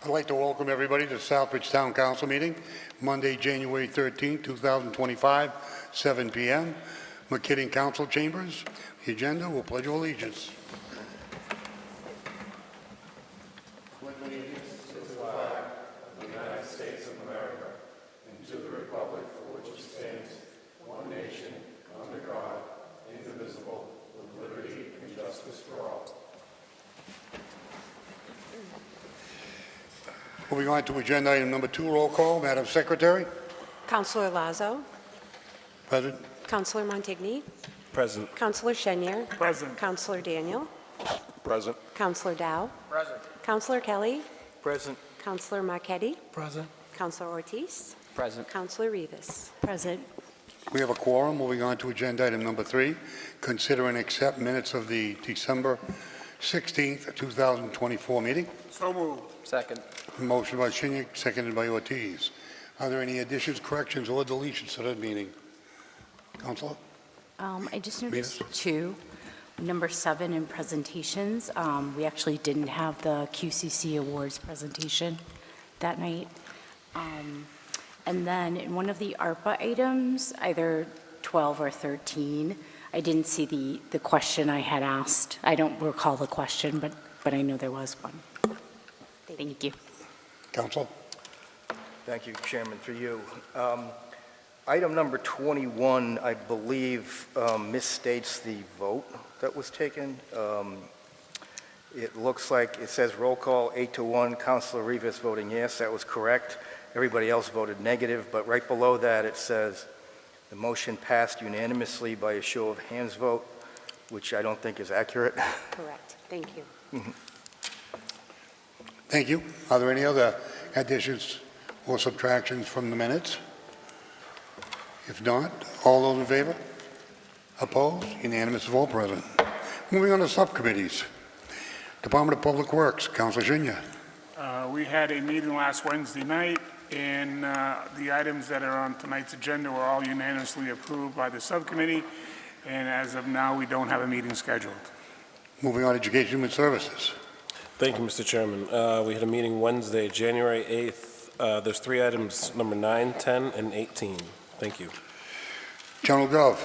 I'd like to welcome everybody to the Southbridge Town Council meeting, Monday, January 13, 2025, 7 p.m. McKinney Council Chambers. The agenda will pledge allegiance. Pledge allegiance to the flag of the United States of America and to the republic for which it stands, one nation, under God, indivisible, with liberty and justice for all. Moving on to agenda item number 2, roll call. Madam Secretary. Councillor Lazo. Present. Councillor Montigny. Present. Councillor Chenier. Present. Councillor Daniel. Present. Councillor Dow. Present. Councillor Kelly. Present. Councillor Marchetti. Present. Councillor Ortiz. Present. Councillor Rivas. Present. We have a quorum. Moving on to agenda item number 3, consider and accept minutes of the December 16th, 2024 meeting. So moved. Second. Motion by Chenier, seconded by Ortiz. Are there any additions, corrections, or deletions to that meeting? Councilor? I just noticed 2, number 7 in presentations. We actually didn't have the QCC Awards presentation that night. And then in one of the ARPA items, either 12 or 13, I didn't see the question I had asked. I don't recall the question, but I know there was one. Thank you. Council? Thank you, Chairman, for you. Item number 21, I believe, misstates the vote that was taken. It looks like it says roll call 8-1, Councilor Rivas voting yes. That was correct. Everybody else voted negative, but right below that it says the motion passed unanimously by a show of hands vote, which I don't think is accurate. Correct. Thank you. Thank you. Are there any other additions or subtractions from the minutes? If not, all those in favor? Opposed? Unanimous vote present. Moving on to subcommittees. Department of Public Works, Councilor Chenier. We had a meeting last Wednesday night, and the items that are on tonight's agenda were all unanimously approved by the subcommittee, and as of now, we don't have a meeting scheduled. Moving on to Education and Human Services. Thank you, Mr. Chairman. We had a meeting Wednesday, January 8th. There's 3 items, number 9, 10, and 18. Thank you. General Gov.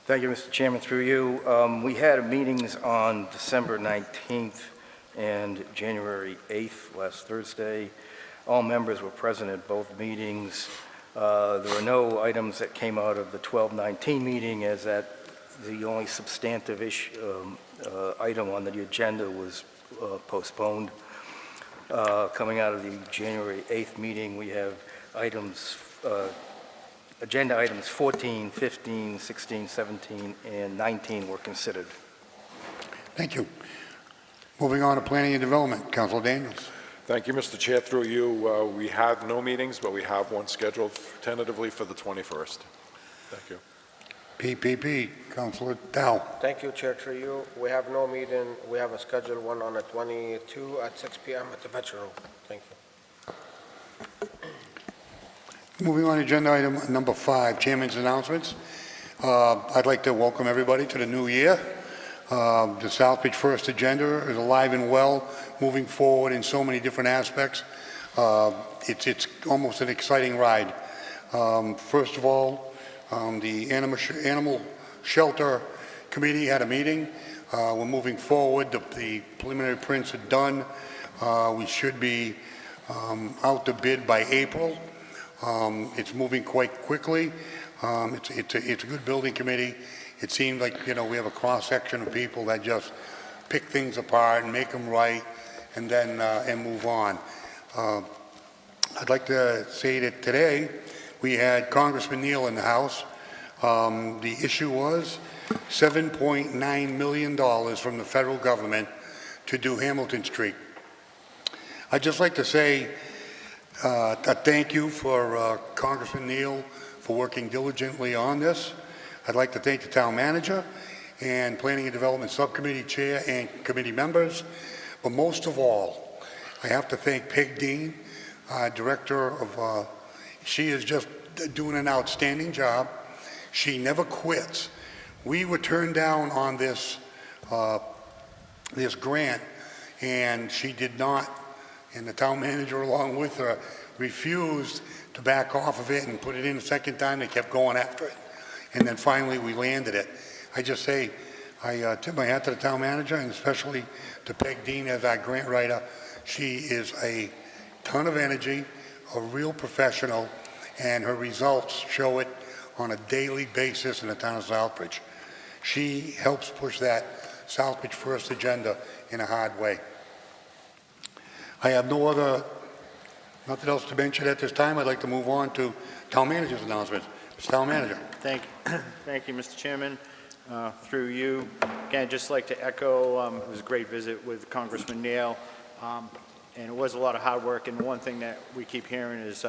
Thank you, Mr. Chairman, through you. We had meetings on December 19th and January 8th, last Thursday. All members were present at both meetings. There were no items that came out of the 12-19 meeting, as that the only substantive item on the agenda was postponed. Coming out of the January 8th meeting, we have items, agenda items 14, 15, 16, 17, and 19 were considered. Thank you. Moving on to Planning and Development, Councilor Daniels. Thank you, Mr. Chair. Through you, we had no meetings, but we have one scheduled tentatively for the 21st. Thank you. PPP, Councilor Dow. Thank you, Chair. Through you, we have no meeting. We have a scheduled one on the 22 at 6 p.m. at the Veteran Room. Thank you. Moving on to agenda item number 5, Chairman's announcements. I'd like to welcome everybody to the new year. The Southbridge First agenda is alive and well, moving forward in so many different aspects. It's almost an exciting ride. First of all, the Animal Shelter Committee had a meeting. We're moving forward. The preliminary prints are done. We should be out to bid by April. It's moving quite quickly. It's a good building committee. It seems like, we have a cross-section of people that just pick things apart and make them right and then and move on. I'd like to say that today we had Congressman Neal in the House. The issue was $7.9 million from the federal government to do Hamilton Street. I'd just like to say a thank you for Congressman Neal for working diligently on this. I'd like to thank the town manager and Planning and Development Subcommittee Chair and committee members. But most of all, I have to thank Peg Dean, Director of, she is just doing an outstanding job. She never quits. We were turned down on this, this grant, and she did not and the town manager along with her refused to back off of it and put it in a second time. They kept going after it. And then finally, we landed it. I just say, I tip my hat to the town manager and especially to Peg Dean as our grant writer. She is a ton of energy, a real professional, and her results show it on a daily basis in the town of Southbridge. She helps push that Southbridge First agenda in a hard way. I have nothing else to mention at this time. I'd like to move on to town manager's announcements. Mr. Town Manager. Thank you, Mr. Chairman. Through you, again, I'd just like to echo, it was a great visit with Congressman Neal, and it was a lot of hard work, and one thing that we keep hearing is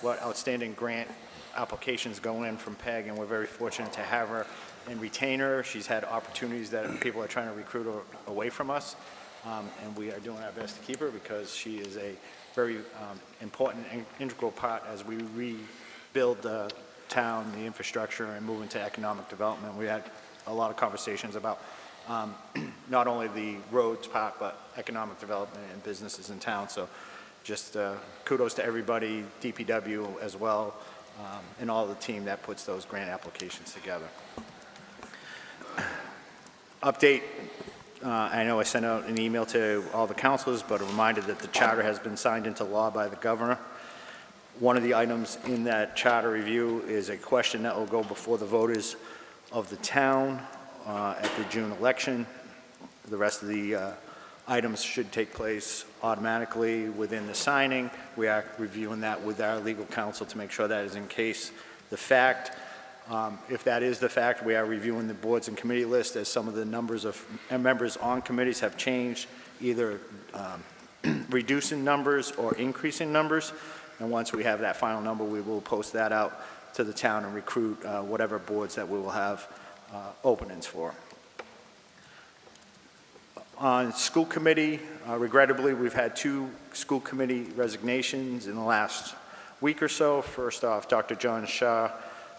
what outstanding grant applications go in from PEG, and we're very fortunate to have her and retain her. She's had opportunities that people are trying to recruit her away from us, and we are doing our best to keep her because she is a very important and integral part as we rebuild the town, the infrastructure, and move into economic development. We had a lot of conversations about not only the roads part, but economic development and businesses in town. So just kudos to everybody, DPW as well, and all the team that puts those grant applications together. Update, I know I sent out an email to all the councilors, but a reminder that the charter has been signed into law by the governor. One of the items in that charter review is a question that will go before the voters of the town at the June election. The rest of the items should take place automatically within the signing. We are reviewing that with our legal counsel to make sure that is in case the fact. If that is the fact, we are reviewing the boards and committee list as some of the numbers of members on committees have changed, either reducing numbers or increasing numbers. And once we have that final number, we will post that out to the town and recruit whatever boards that we will have openings for. On school committee, regrettably, we've had 2 school committee resignations in the last week or so. First off, Dr. John Shaw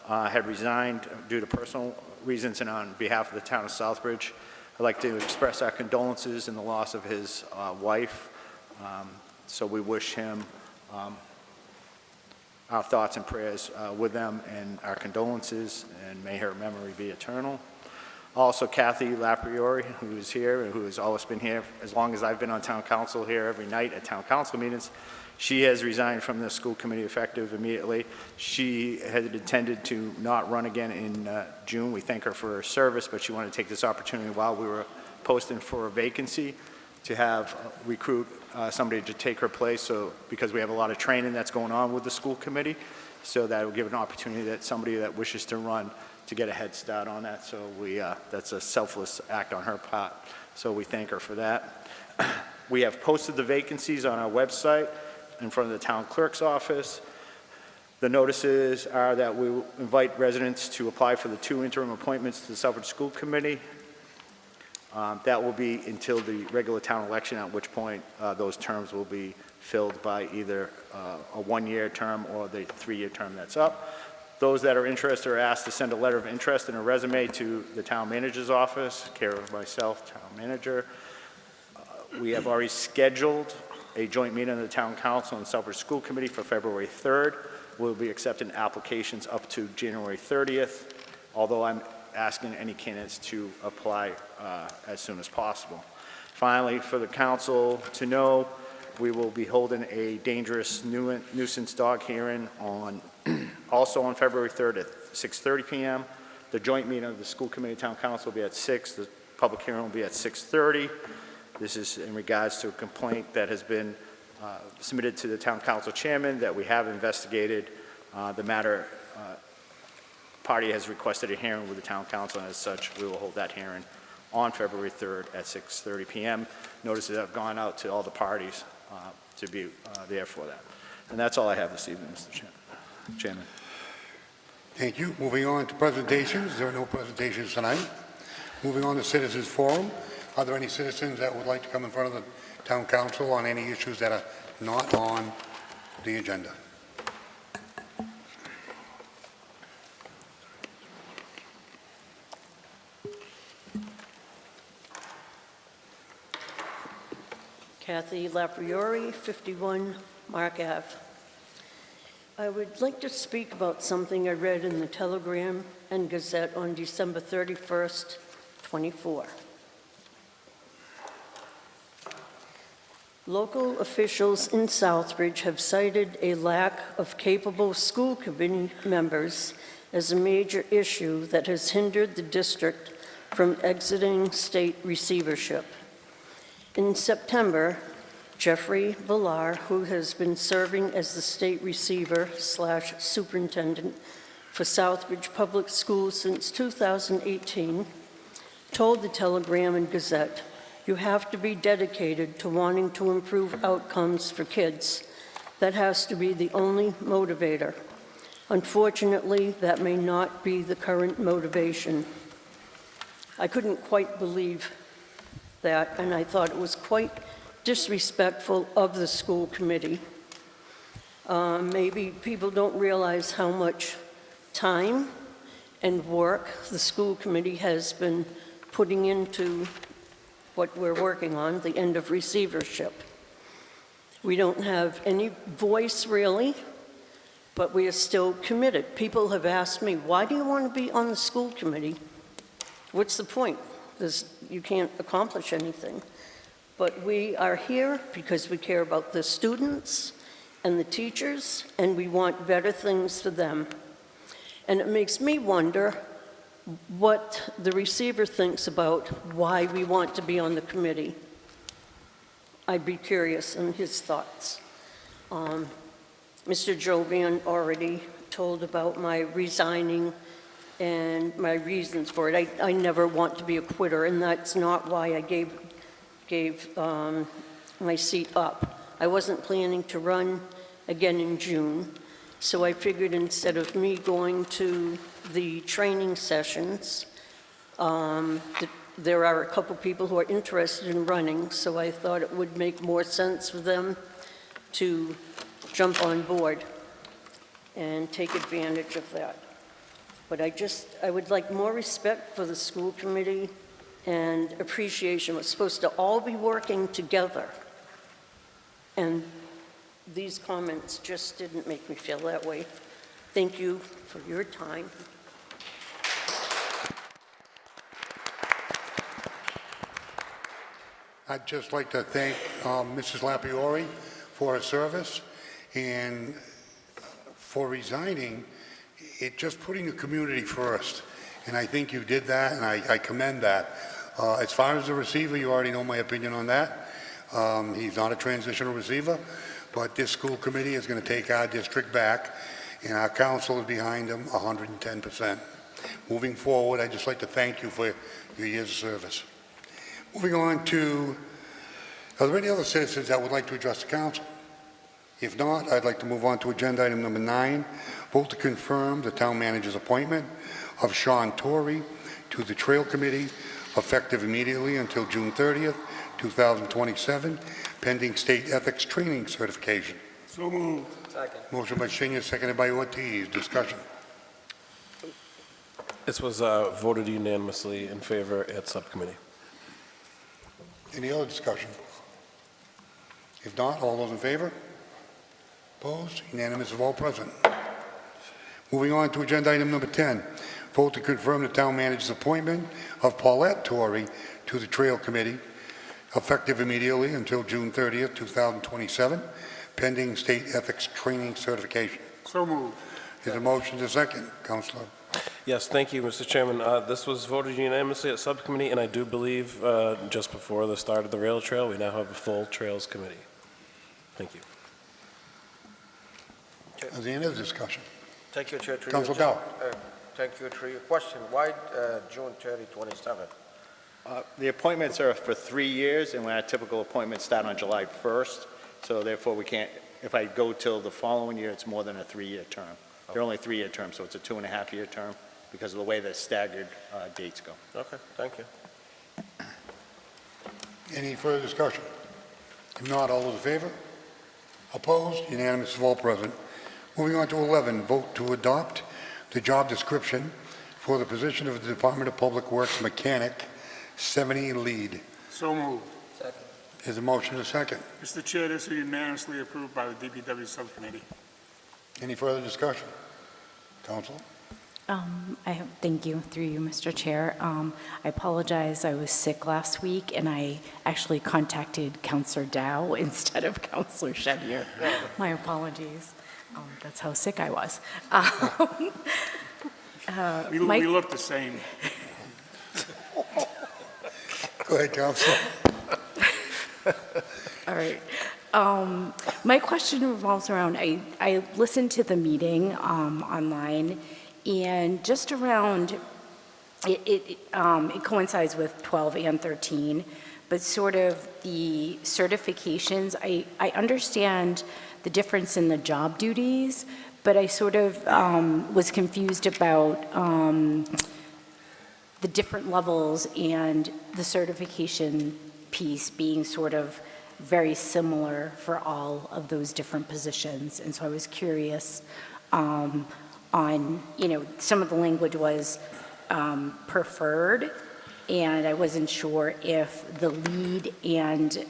had resigned due to personal reasons, and on behalf of the town of Southbridge, I'd like to express our condolences in the loss of his wife. So we wish him our thoughts and prayers with them and our condolences, and may her memory be eternal. Also, Kathy Lapriori, who is here and who has always been here as long as I've been on town council here every night at town council meetings. She has resigned from the school committee effective immediately. She had intended to not run again in June. We thank her for her service, but she wanted to take this opportunity while we were posting for a vacancy to have recruit somebody to take her place. So because we have a lot of training that's going on with the school committee, so that will give an opportunity that somebody that wishes to run to get a head start on that. So we that's a selfless act on her part. So we thank her for that. We have posted the vacancies on our website in front of the town clerk's office. The notices are that we invite residents to apply for the 2 interim appointments to the Southbridge School Committee. That will be until the regular town election, at which point those terms will be filled by either a 1-year term or the 3-year term that's up. Those that are interested are asked to send a letter of interest and a resume to the town manager's office, care of myself, town manager. We have already scheduled a joint meeting of the town council and Southbridge School Committee for February 3rd. We'll be accepting applications up to January 30th, although I'm asking any candidates to apply as soon as possible. Finally, for the council to know, we will be holding a dangerous nuisance dog hearing on also on February 3rd at 6:30 p.m. The joint meeting of the school committee town council will be at 6. The public hearing will be at 6:30. This is in regards to a complaint that has been submitted to the town council chairman that we have investigated. The matter party has requested a hearing with the town council, and as such, we will hold that hearing on February 3rd at 6:30 p.m. Notices have gone out to all the parties to be there for that. And that's all I have this evening, Mr. Chairman. Thank you. Moving on to presentations. There are no presentations tonight. Moving on to citizens forum. Are there any citizens that would like to come in front of the town council on any issues that are not on the agenda? Kathy Lapriori, 51 Mark Ave. I would like to speak about something I read in the Telegram and Gazette on December 31st, 24. Local officials in Southbridge have cited a lack of capable school committee members as a major issue that has hindered the district from exiting state receivership. In September, Jeffrey Villar, who has been serving as the state receiver/superintendent for Southbridge Public Schools since 2018, told the Telegram and Gazette, "You have to be dedicated to wanting to improve outcomes for kids. That has to be the only motivator. Unfortunately, that may not be the current motivation." I couldn't quite believe that, and I thought it was quite disrespectful of the school committee. Maybe people don't realize how much time and work the school committee has been putting into what we're working on, the end of receivership. We don't have any voice really, but we are still committed. People have asked me, why do you want to be on the school committee? What's the point? You can't accomplish anything. But we are here because we care about the students and the teachers, and we want better things for them. And it makes me wonder what the receiver thinks about why we want to be on the committee. I'd be curious in his thoughts. Mr. Jovian already told about my resigning and my reasons for it. I never want to be a quitter, and that's not why I gave my seat up. I wasn't planning to run again in June, so I figured instead of me going to the training sessions, there are a couple people who are interested in running, so I thought it would make more sense for them to jump on board and take advantage of that. But I would like more respect for the school committee and appreciation. We're supposed to all be working together. And these comments just didn't make me feel that way. Thank you for your time. I'd just like to thank Mrs. Lapriori for her service and for resigning. It just putting the community first. And I think you did that, and I commend that. As far as the receiver, you already know my opinion on that. He's not a transitional receiver, but this school committee is going to take our district back, and our council is behind him 110%. Moving forward, I'd just like to thank you for your years of service. Moving on to, are there any other citizens that would like to address the council? If not, I'd like to move on to agenda item number 9, vote to confirm the town manager's appointment of Sean Torrey to the Trail Committee, effective immediately until June 30th, 2027, pending state ethics training certification. So moved. Second. Motion by Senior, seconded by Ortiz. Discussion. This was voted unanimously in favor at subcommittee. Any other discussion? If not, all those in favor? Opposed? Unanimous of all present. Moving on to agenda item number 10, vote to confirm the town manager's appointment of Paulette Torrey to the Trail Committee, effective immediately until June 30th, 2027, pending state ethics training certification. So moved. Is a motion to second, Councilor? Yes, thank you, Mr. Chairman. This was voted unanimously at subcommittee, and I do believe just before the start of the rail trail, we now have a full Trails Committee. Thank you. Is there any other discussion? Thank you, Chair. Councilor Dow. Thank you, Chair. Question, why June 30, 27? The appointments are for 3 years, and our typical appointments start on July 1st, so therefore we can't, if I go till the following year, it's more than a 3-year term. They're only 3-year terms, so it's a 2.5-year term because of the way the staggered dates go. Okay, thank you. Any further discussion? If not, all those in favor? Opposed? Unanimous of all present. Moving on to 11, vote to adopt the job description for the position of the Department of Public Works Mechanic 70 lead. So moved. Second. Is a motion a second? Mr. Chair, this was unanimously approved by the DPW Subcommittee. Any further discussion? Council? Thank you, through you, Mr. Chair. I apologize, I was sick last week, and I actually contacted Counselor Dow instead of Counselor Shedyer. My apologies. That's how sick I was. We look the same. Go ahead, Council. All right. My question revolves around, I listened to the meeting online, and just around, it coincides with 12 and 13, but sort of the certifications, I understand the difference in the job duties, but I sort of was confused about the different levels and the certification piece being sort of very similar for all of those different positions. And so I was curious on, some of the language was preferred, and I wasn't sure if the lead and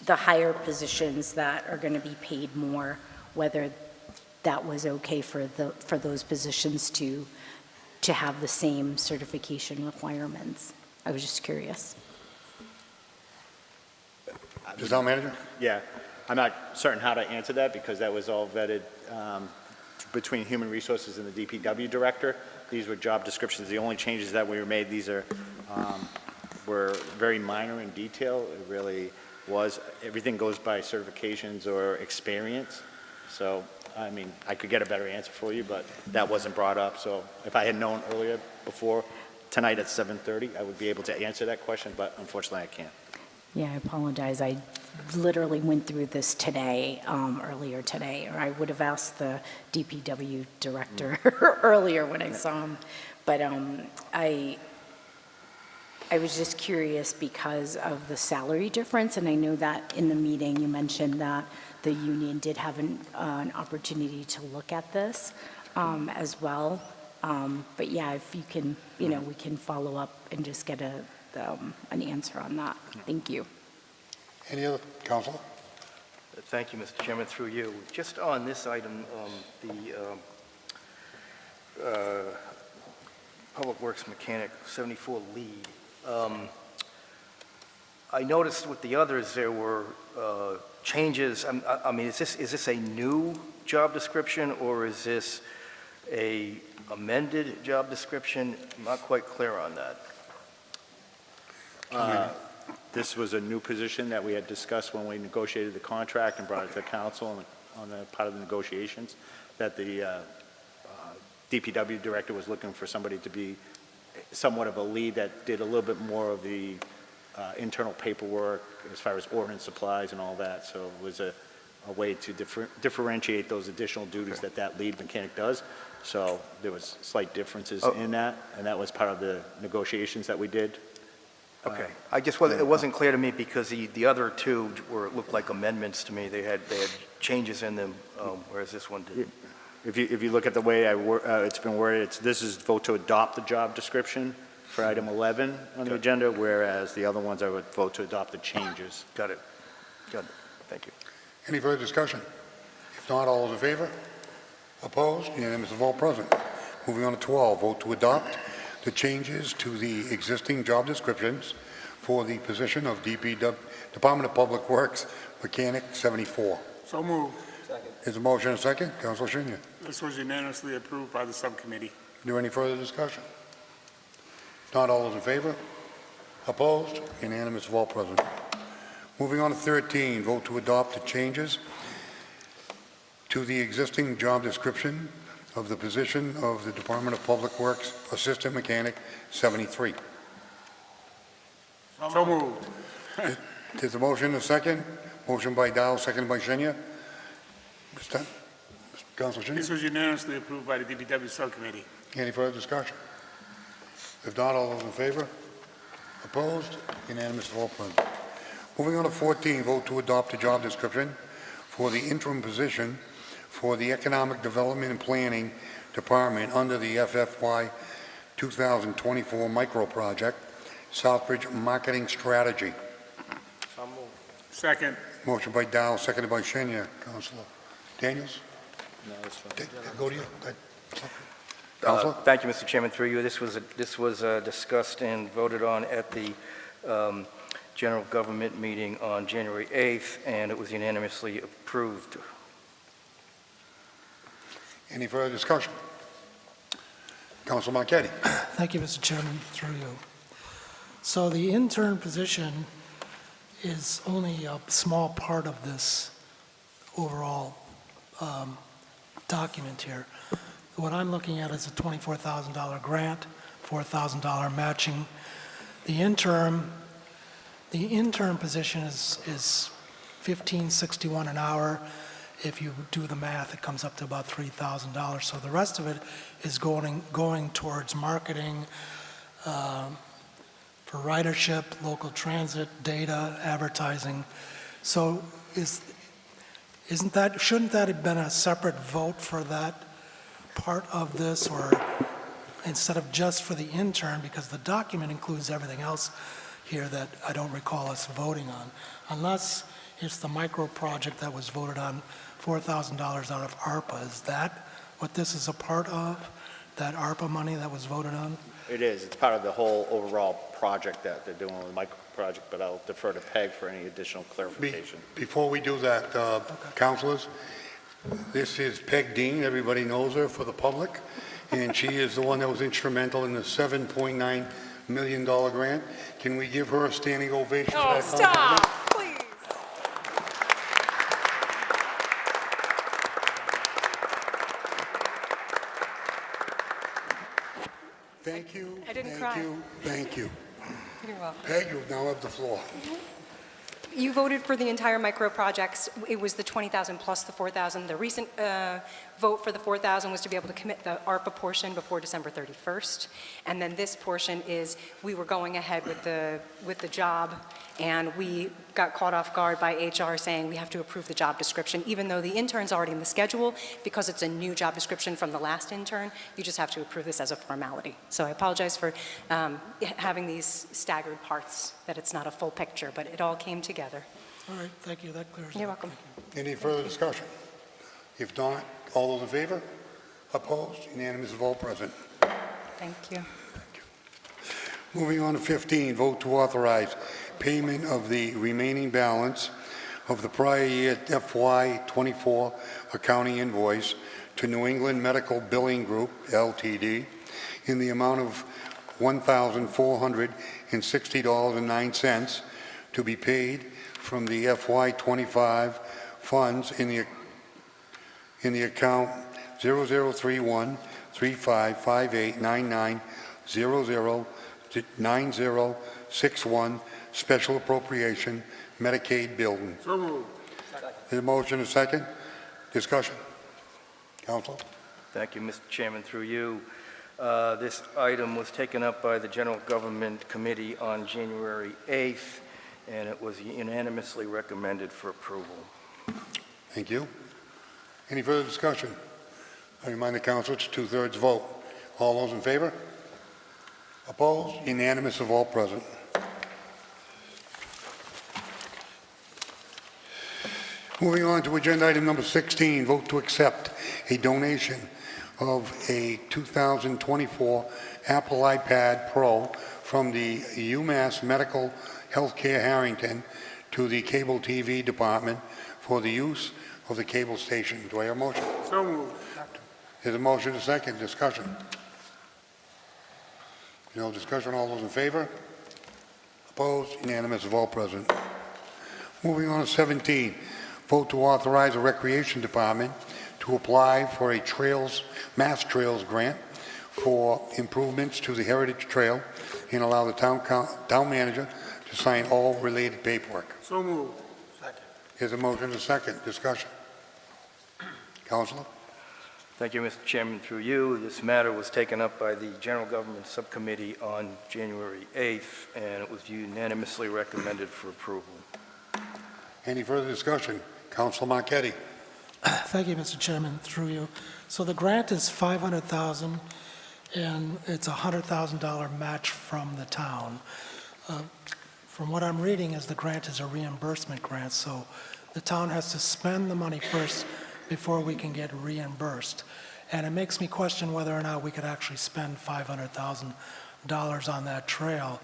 the higher positions that are going to be paid more, whether that was okay for those positions to have the same certification requirements. I was just curious. The Town Manager? Yeah, I'm not certain how to answer that because that was all vetted between Human Resources and the DPW Director. These were job descriptions. The only changes that were made, these were very minor in detail. It really was, everything goes by certifications or experience. So, I mean, I could get a better answer for you, but that wasn't brought up. So if I had known earlier, before tonight at 7:30, I would be able to answer that question, but unfortunately I can't. Yeah, I apologize. I literally went through this today, earlier today, or I would have asked the DPW director earlier when I saw him. But I was just curious because of the salary difference, and I know that in the meeting you mentioned that the union did have an opportunity to look at this as well. But yeah, if you can, we can follow up and just get an answer on that. Thank you. Any other, Council? Thank you, Mr. Chairman, through you. Just on this item, the Public Works Mechanic 74 lead, I noticed with the others there were changes. I mean, is this a new job description or is this a amended job description? I'm not quite clear on that. This was a new position that we had discussed when we negotiated the contract and brought it to council on the part of the negotiations, that the DPW director was looking for somebody to be somewhat of a lead that did a little bit more of the internal paperwork as far as ordnance supplies and all that. So it was a way to differentiate those additional duties that lead mechanic does. So there was slight differences in that, and that was part of the negotiations that we did. Okay. It wasn't clear to me because the other two looked like amendments to me. They had changes in them, whereas this one didn't. If you look at the way it's been worded, this is vote to adopt the job description for item 11 on the agenda, whereas the other ones I would vote to adopt the changes. Got it. Thank you. Any further discussion? If not, all those in favor? Opposed? Unanimous of all present. Moving on to 12, vote to adopt the changes to the existing job descriptions for the position of Department of Public Works Mechanic 74. So moved. Is a motion a second? Councilor Senior. This was unanimously approved by the subcommittee. Is there any further discussion? If not, all those in favor? Opposed? Unanimous of all present. Moving on to 13, vote to adopt the changes to the existing job description of the position of the Department of Public Works Assistant Mechanic 73. So moved. There's a motion a second. Motion by Dow, second by Senior. Councilor Senior. This was unanimously approved by the DPW subcommittee. Any further discussion? If not, all those in favor? Opposed? Unanimous of all present. Moving on to 14, vote to adopt a job description for the interim position for the Economic Development and Planning Department under the FFY 2024 micro project, Southbridge Marketing Strategy. Second. Motion by Dow, seconded by Shenya. Counselor Daniels? No, it's fine. Go to you. Go ahead. Counselor? Thank you, Mr. Chairman, through you. This was discussed and voted on at the general government meeting on January 8th, and it was unanimously approved. Any further discussion? Counsel Marquetti. Thank you, Mr. Chairman, through you. So the intern position is only a small part of this overall document here. What I'm looking at is a $24,000 grant, $4,000 matching. The interim position is $15.61 an hour. If you do the math, it comes up to about $3,000. So the rest of it is going towards marketing, for ridership, local transit, data, advertising. So shouldn't that have been a separate vote for that part of this, or instead of just for the intern, because the document includes everything else here that I don't recall us voting on, unless it's the micro project that was voted on, $4,000 out of ARPA. Is that what this is a part of, that ARPA money that was voted on? It is. It's part of the whole overall project that they're doing with the micro project, but I'll defer to Peg for any additional clarification. Before we do that, councilors, this is Peg Dean. Everybody knows her for the public, and she is the one that was instrumental in the $7.9 million grant. Can we give her a standing ovation for that? Stop, please. Thank you. I didn't thank cry. you, Thank you. You're welcome. Peg, you now have the floor. You voted for the entire micro projects. It was the 20,000 plus the 4,000. The recent vote for the 4,000 was to be able to commit the ARPA portion before December 31st. And then this portion is, we were going ahead with the job, and we got caught off guard by HR saying we have to approve the job description, even though the intern's already in the schedule. Because it's a new job description from the last intern, you just have to approve this as a formality. So I apologize for having these staggered parts, that it's not a full picture, but it all came together. All right, thank you, that clears it up. You're welcome. Any further discussion? If not, all those in favor? Opposed? Unanimous of all present. Thank you. Moving on to 15, vote to authorize payment of the remaining balance of the prior year FY24 accounting invoice to New England Medical Billing Group, LTD, in the amount of $1,460.09 to be paid from the FY25 funds in the account 0031-355899009061 special appropriation Medicaid building. So moved. Is a motion a second? Discussion. Council? Thank you, Mr. Chairman, through you. This item was taken up by the General Government Committee on January 8th, and it was unanimously recommended for approval. Thank you. Any further discussion? I remind the council it's a two-thirds vote. All those in favor? Opposed? Unanimous of all present. Moving on to agenda item number 16, vote to accept a donation of a 2024 Apple iPad Pro from the UMass Medical Healthcare Harrington to the Cable TV Department for the use of the cable station. Do I hear a motion? So moved. There's a motion, a second. Discussion. No discussion. All those in favor? Opposed? Unanimous of all present. Moving on to 17, vote to authorize a Recreation Department to apply for a Mass Trails grant for improvements to the Heritage Trail and allow the town manager to sign all related paperwork. So moved. Here's a motion, a second. Discussion. Councilor? Thank you, Mr. Chairman, through you. This matter was taken up by the General Government Subcommittee on January 8th, and it was unanimously recommended for approval. Any further discussion? Councilor Marquetti. Thank you, Mr. Chairman, through you. So the grant is $500,000, and it's a $100,000 match from the town. from what I'm reading is the grant is a reimbursement grant, so the town has to spend the money first before we can get reimbursed. And it makes me question whether or not we could actually spend $500,000 on that trail.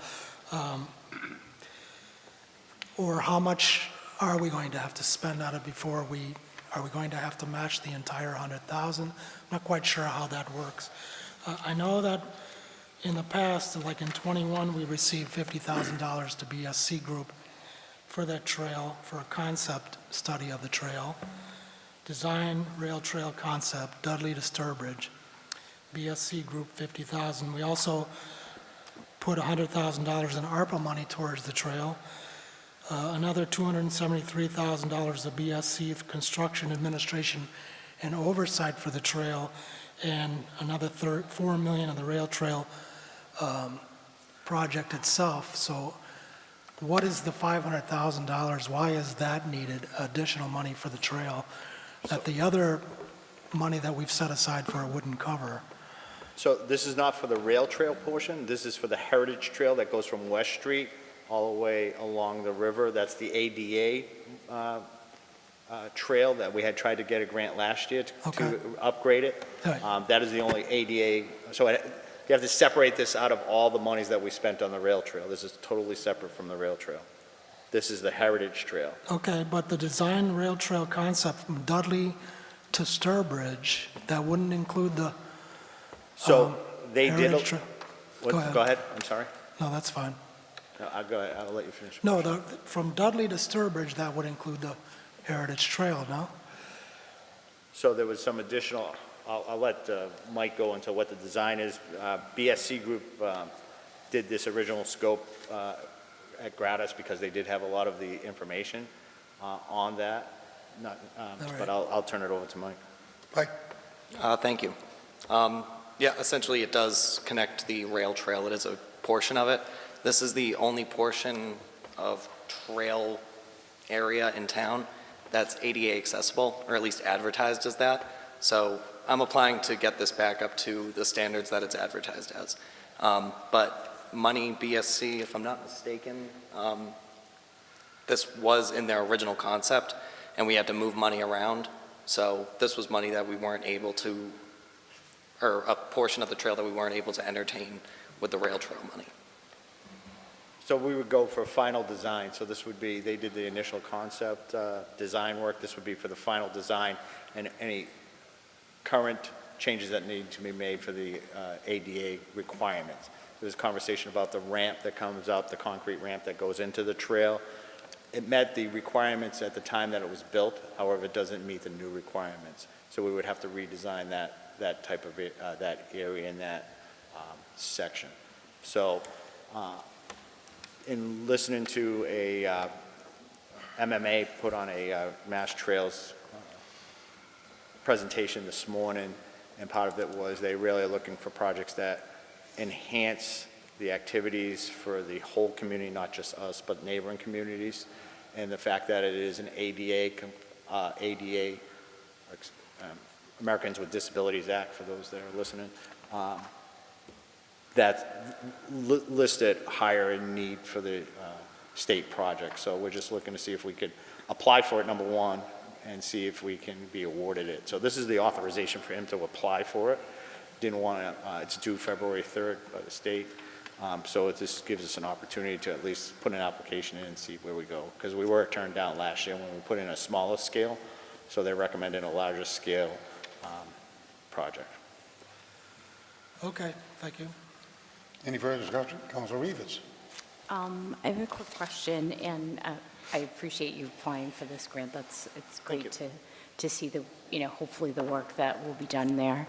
Or how much are we going to have to spend on it before are we going to have to match the entire 100,000? I'm not quite sure how that works. I know that in the past, like in '21, we received $50,000 to BSC Group for that trail, for a concept study of the trail. Design rail trail concept, Dudley to Sturbridge. BSC Group, 50,000. We also put $100,000 in ARPA money towards the trail. Another $273,000 of BSC for construction, administration, and oversight for the trail, and another $4 million of the rail trail project itself. So what is the $500,000? Why is that needed, additional money for the trail, that the other money that we've set aside for it wouldn't cover? So this is not for the rail trail portion. This is for the Heritage Trail that goes from West Street all the way along the river. That's the ADA trail that we had tried to get a grant last year to upgrade it. Right. That is the only ADA. So you have to separate this out of all the monies that we spent on the rail trail. This is totally separate from the rail trail. This is the Heritage Trail. Okay, but the design rail trail concept from Dudley to Sturbridge, that wouldn't include the So they did. Heritage Trail? Go ahead. Go ahead. I'm sorry. No, that's fine. No, I'll go ahead. I'll let you finish. No, from Dudley to Sturbridge, that would include the Heritage Trail, no? So there was some additional, I'll let Mike go into what the design is. BSC Group did this original scope at Gratis because they did have a lot of the information on that. But I'll turn it over to Mike. Mike? Thank you. Yeah, essentially it does connect the rail trail. It is a portion of it. This is the only portion of trail area in town that's ADA accessible, or at least advertised as that. So I'm applying to get this back up to the standards that it's advertised as. But money BSC, if I'm not mistaken, this was in their original concept, and we had to move money around. So this was money that we weren't able to, or a portion of the trail that we weren't able to entertain with the rail trail money. So we would go for final design. So this would be, they did the initial concept design work. This would be for the final design and any current changes that need to be made for the ADA requirements. There's a conversation about the ramp that comes up, the concrete ramp that goes into the trail. It met the requirements at the time that it was built. However, it doesn't meet the new requirements. So we would have to redesign that type of, that area in that section. So in listening to a MMA put on a Mass Trails presentation this morning, and part of it was they really are looking for projects that enhance the activities for the whole community, not just us, but neighboring communities. And the fact that it is an ADA, Americans with Disabilities Act, for those that are listening, that's listed higher in need for the state project. So we're just looking to see if we could apply for it, number one, and see if we can be awarded it. So this is the authorization for him to apply for it. Didn't want to, it's due February 3rd by the state. So it just gives us an opportunity to at least put an application in and see where we go. Because we were turned down last year when we put in a smaller scale. So they're recommending a larger scale project. Okay, thank you. Any further discussion? Councilor Rivas? I have a quick question, and I appreciate you applying for this grant. It's great to see the, hopefully the work that will be done there.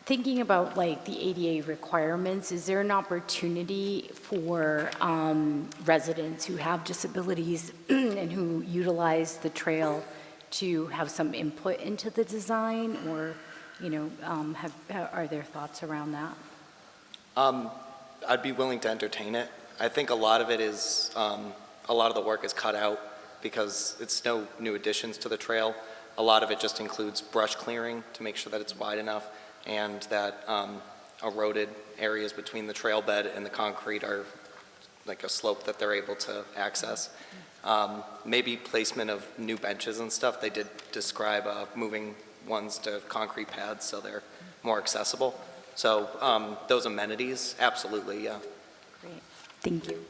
Thinking about like the ADA requirements, is there an opportunity for residents who have disabilities and who utilize the trail to have some input into the design, or are there thoughts around that? I'd be willing to entertain it. I think a lot of it is, a lot of the work is cut out because it's no new additions to the trail. A lot of it just includes brush clearing to make sure that it's wide enough and that eroded areas between the trail bed and the concrete are like a slope that they're able to access. Maybe placement of new benches and stuff. They did describe moving ones to concrete pads so they're more accessible. So those amenities, absolutely, yeah. Great, thank you.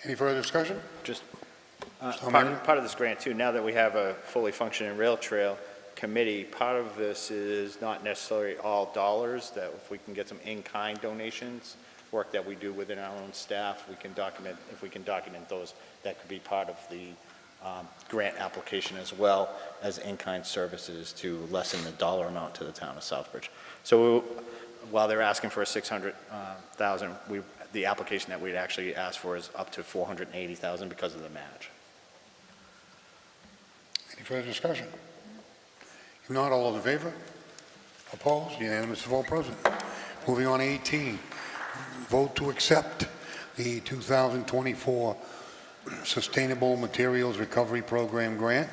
Any further discussion? Just Mr. Manager? part of this grant too, now that we have a fully functioning rail trail committee, part of this is not necessarily all dollars, that if we can get some in-kind donations, work that we do within our own staff, we can document, if we can document those, that could be part of the grant application as well as in-kind services to lessen the dollar amount to the town of Southbridge. So while they're asking for $600,000, the application that we'd actually ask for is up to $480,000 because of the match. Any further discussion? If not, all those in favor? Opposed? Unanimous of all present. Moving on to 18, vote to accept the 2024 Sustainable Materials Recovery Program grant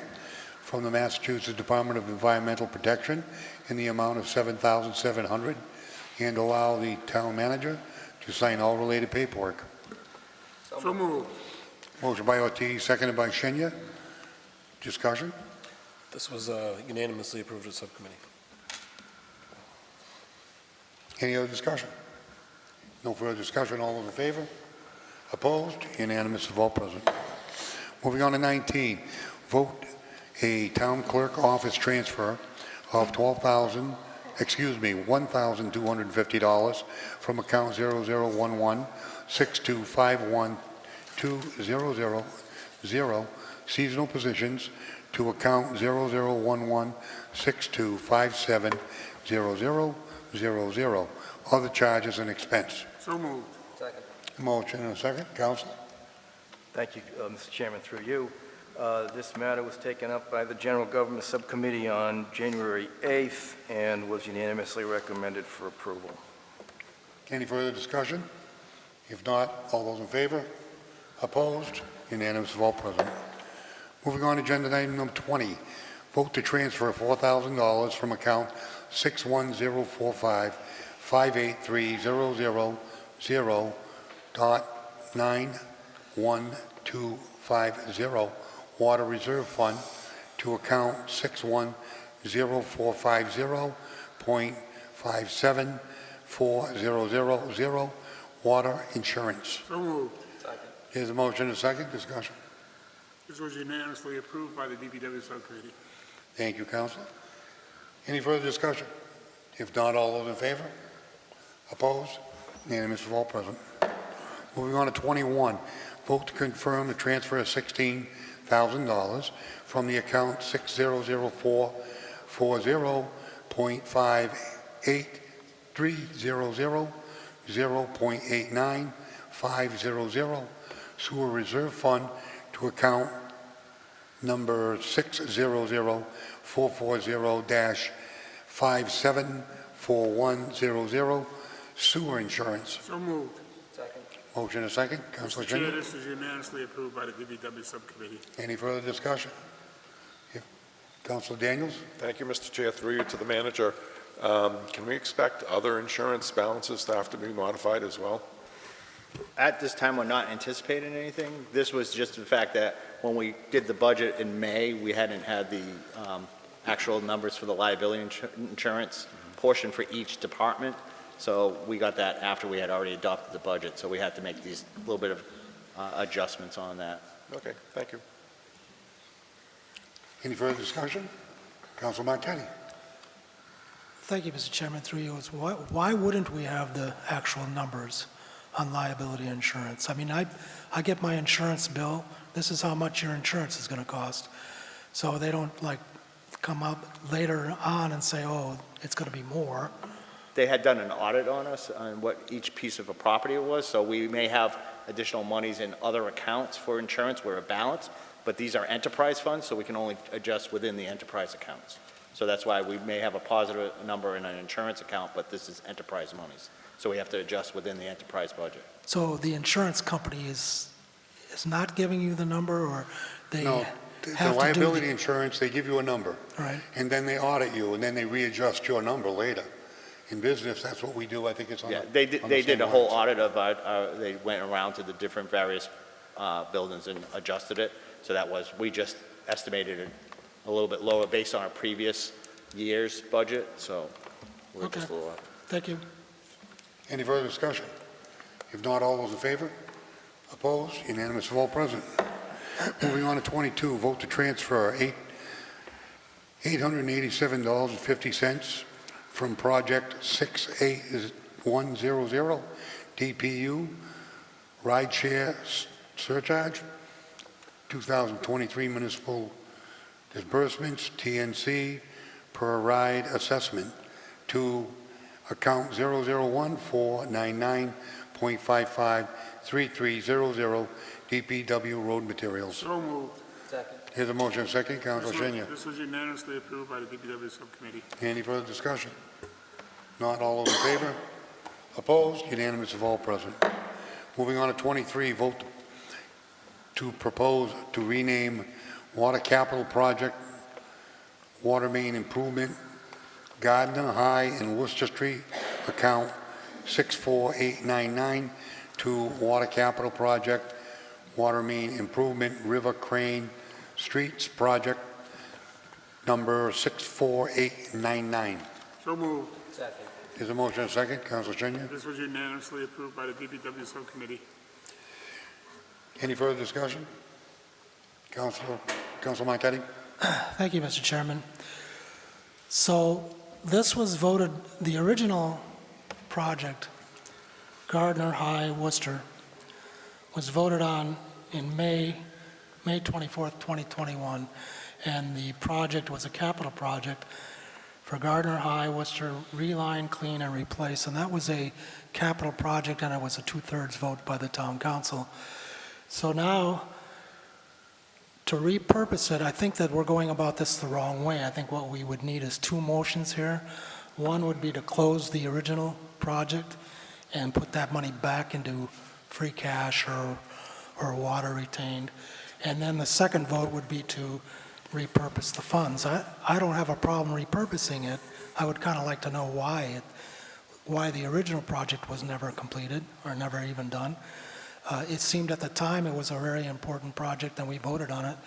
from the Massachusetts Department of Environmental Protection in the amount of $7,700 and allow the town manager to sign all related paperwork. So moved. Motion by Ortiz, seconded by Shenya. Discussion? This was unanimously approved at subcommittee. Any other discussion? No further discussion. All those in favor? Opposed? Unanimous of all present. Moving on to 19, vote a town clerk office transfer of $1,250 from account 0011-6251-2000 seasonal positions to account 0011-6257-0000 other charges and expense. So moved. Second. Motion and a second. Counsel? Thank you, Mr. Chairman, through you. This matter was taken up by the General Government Subcommittee on January 8th and was unanimously recommended for approval. Any further discussion? If not, all those in favor? Opposed? Unanimous of all present. Moving on to agenda item number 20, vote to transfer $4,000 from account 61045-58300.91250 Water Reserve Fund to account 61045.57400 Water Insurance. So moved. Here's a motion and a second. Discussion. This was unanimously approved by the DPW subcommittee. Thank you, Counsel. Any further discussion? If not, all those in favor? Opposed? Unanimous of all present. Moving on to 21, vote to confirm the transfer of $16,000 from the account 600440.58300.0.89500 Sewer Reserve Fund to account number 600-440-574100 Sewer Insurance. So moved. Second. Motion and second. Councilor Mr. Chair, Shin. this is unanimously approved by the DPW subcommittee. Any further discussion? Councilor Daniels? Thank you, Mr. Chair. Through you to the manager. Can we expect other insurance balances to have to be modified as well? At this time, we're not anticipating anything. This was just the fact that when we did the budget in May, we hadn't had the actual numbers for the liability insurance portion for each department. So we got that after we had already adopted the budget. So we had to make these little bit of adjustments on that. Okay, thank you. Any further discussion? Councilor Marquetti? Thank you, Mr. Chairman, through you. Why wouldn't we have the actual numbers on liability insurance? I mean, I get my insurance bill. This is how much your insurance is going to cost. So they don't like come up later on and say, oh, it's going to be more. They had done an audit on us on what each piece of a property was, so we may have additional monies in other accounts for insurance where a balance, but these are enterprise funds, so we can only adjust within the enterprise accounts. So that's why we may have a positive number in an insurance account, but this is enterprise monies. So we have to adjust within the enterprise budget. So the insurance company is not giving you the number, or they No, the liability insurance, they give you a number. Right. And then they audit you, and then they readjust your number later. in business, that's what we do. I think it's on Yeah, the... they on the did same a whole lines. audit of, they went around to the different various buildings and adjusted it. So that was, we just estimated it a little bit lower based on our previous year's budget, so we're Okay. just a little off. Thank you. Any further discussion? If not, all those in favor? Opposed? Unanimous of all present. Moving on to 22, vote to transfer $887.50 from Project 68100 DPU Rideshare Surcharge, 2023 Municipal Disbursements, TNC, per ride assessment, to account 001-499.553300 DPW Road Materials. So moved. Here's a motion, second, Council Senior. This was unanimously approved by the DPW Subcommittee. Any further discussion? Not all those in favor? Opposed? Unanimous of all present. Moving on to 23, vote to propose to rename Water Capital Project Water Main Improvement Gardner High and Worcester Street, account 64899, to Water Capital Project Water Main Improvement River Crane Streets Project number 64899. So moved. Is a motion and a second? Council Senior. This was unanimously approved by the DPW Subcommittee. Any further discussion? Council Marquetti? Thank you, Mr. Chairman. So this was voted, the original project, Gardner High, Worcester, was voted on in May 24th, 2021, and the project was a capital project for Gardner High, Worcester, reline, clean, and replace, and that was a capital project, and it was a 2/3 vote by the town council. So now, to repurpose it, I think that we're going about this the wrong way. I think what we would need is two motions here. One would be to close the original project and put that money back into free cash or water retained. And then the second vote would be to repurpose the funds. I don't have a problem repurposing it. I would kind of like to know why the original project was never completed or never even done. It seemed at the time it was a very important project and we voted on it,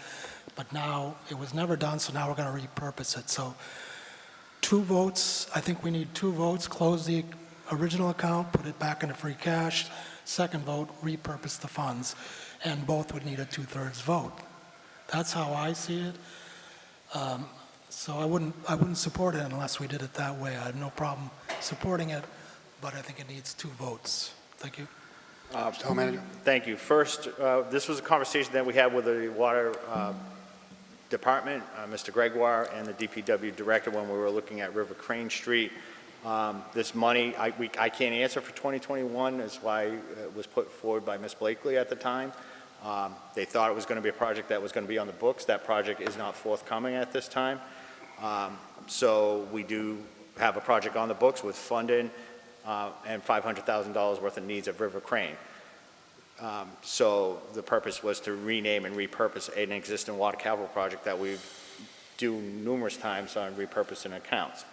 but now it was never done, so now we're going to repurpose it. So 2 votes, I think we need 2 votes, close the original account, put it back into free cash. Second vote, repurpose the funds, and both would need a 2/3 vote. That's how I see it. So I wouldn't support it unless we did it that way. I have no problem supporting it, but I think it needs 2 votes. Thank you. Town Manager? Thank you. First, this was a conversation that we had with the Water Department, Mr. Gregoire, and the DPW Director when we were looking at River Crane Street. This money, I can't answer for 2021. That's why it was put forward by Ms. Blakely at the time. They thought it was going to be a project that was going to be on the books. That project is not forthcoming at this time. So we do have a project on the books with funding and $500,000 worth of needs of River Crane. So the purpose was to rename and repurpose an existing water capital project that we do numerous times on repurposing accounts.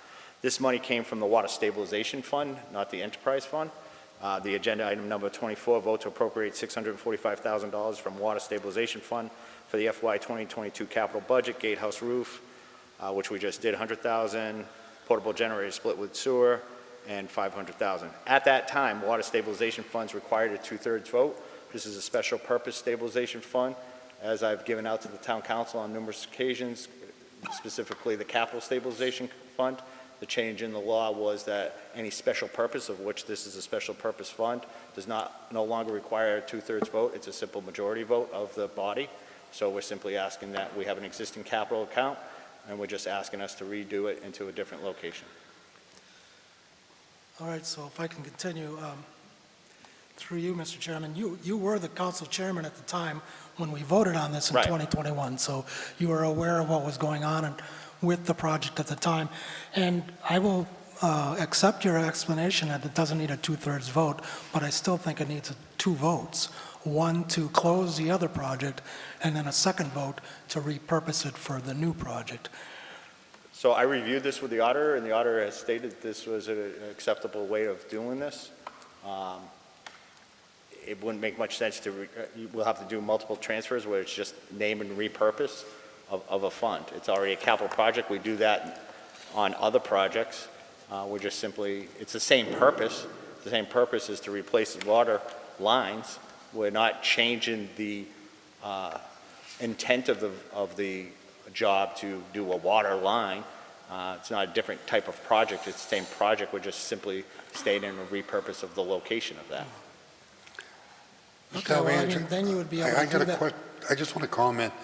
This money came from the Water Stabilization Fund, not the Enterprise Fund. The agenda item number 24, vote to appropriate $645,000 from Water Stabilization Fund for the FY 2022 capital budget, gatehouse roof, which we just did, $100,000, portable generator split with sewer, and $500,000. At that time, Water Stabilization Funds required a 2/3 vote. This is a special purpose stabilization fund. As I've given out to the town council on numerous occasions, specifically the capital stabilization fund, the change in the law was that any special purpose, of which this is a special purpose fund, does no longer require a 2/3 vote. It's a simple majority vote of the body. So we're simply asking that we have an existing capital account, and we're just asking us to redo it into a different location. All right, so if I can continue, through you, Mr. Chairman, you were the council chairman at the time when we voted on this in Right. 2021, so you were aware of what was going on with the project at the time. And I will accept your explanation that it doesn't need a 2/3 vote, but I still think it needs 2 votes. One to close the other project, and then a second vote to repurpose it for the new project. So I reviewed this with the auditor, and the auditor has stated this was an acceptable way of doing this. It wouldn't make much sense to, we'll have to do multiple transfers where it's just name and repurpose of a fund. It's already a capital project. We do that on other projects. We're just simply, it's the same purpose. The same purpose is to replace the water lines. We're not changing the intent of the job to do a water line. It's not a different type of project. It's the same project. We're just simply stating a repurpose of the location of that. Okay, well, I mean, then you would be able to do that. I just want to comment.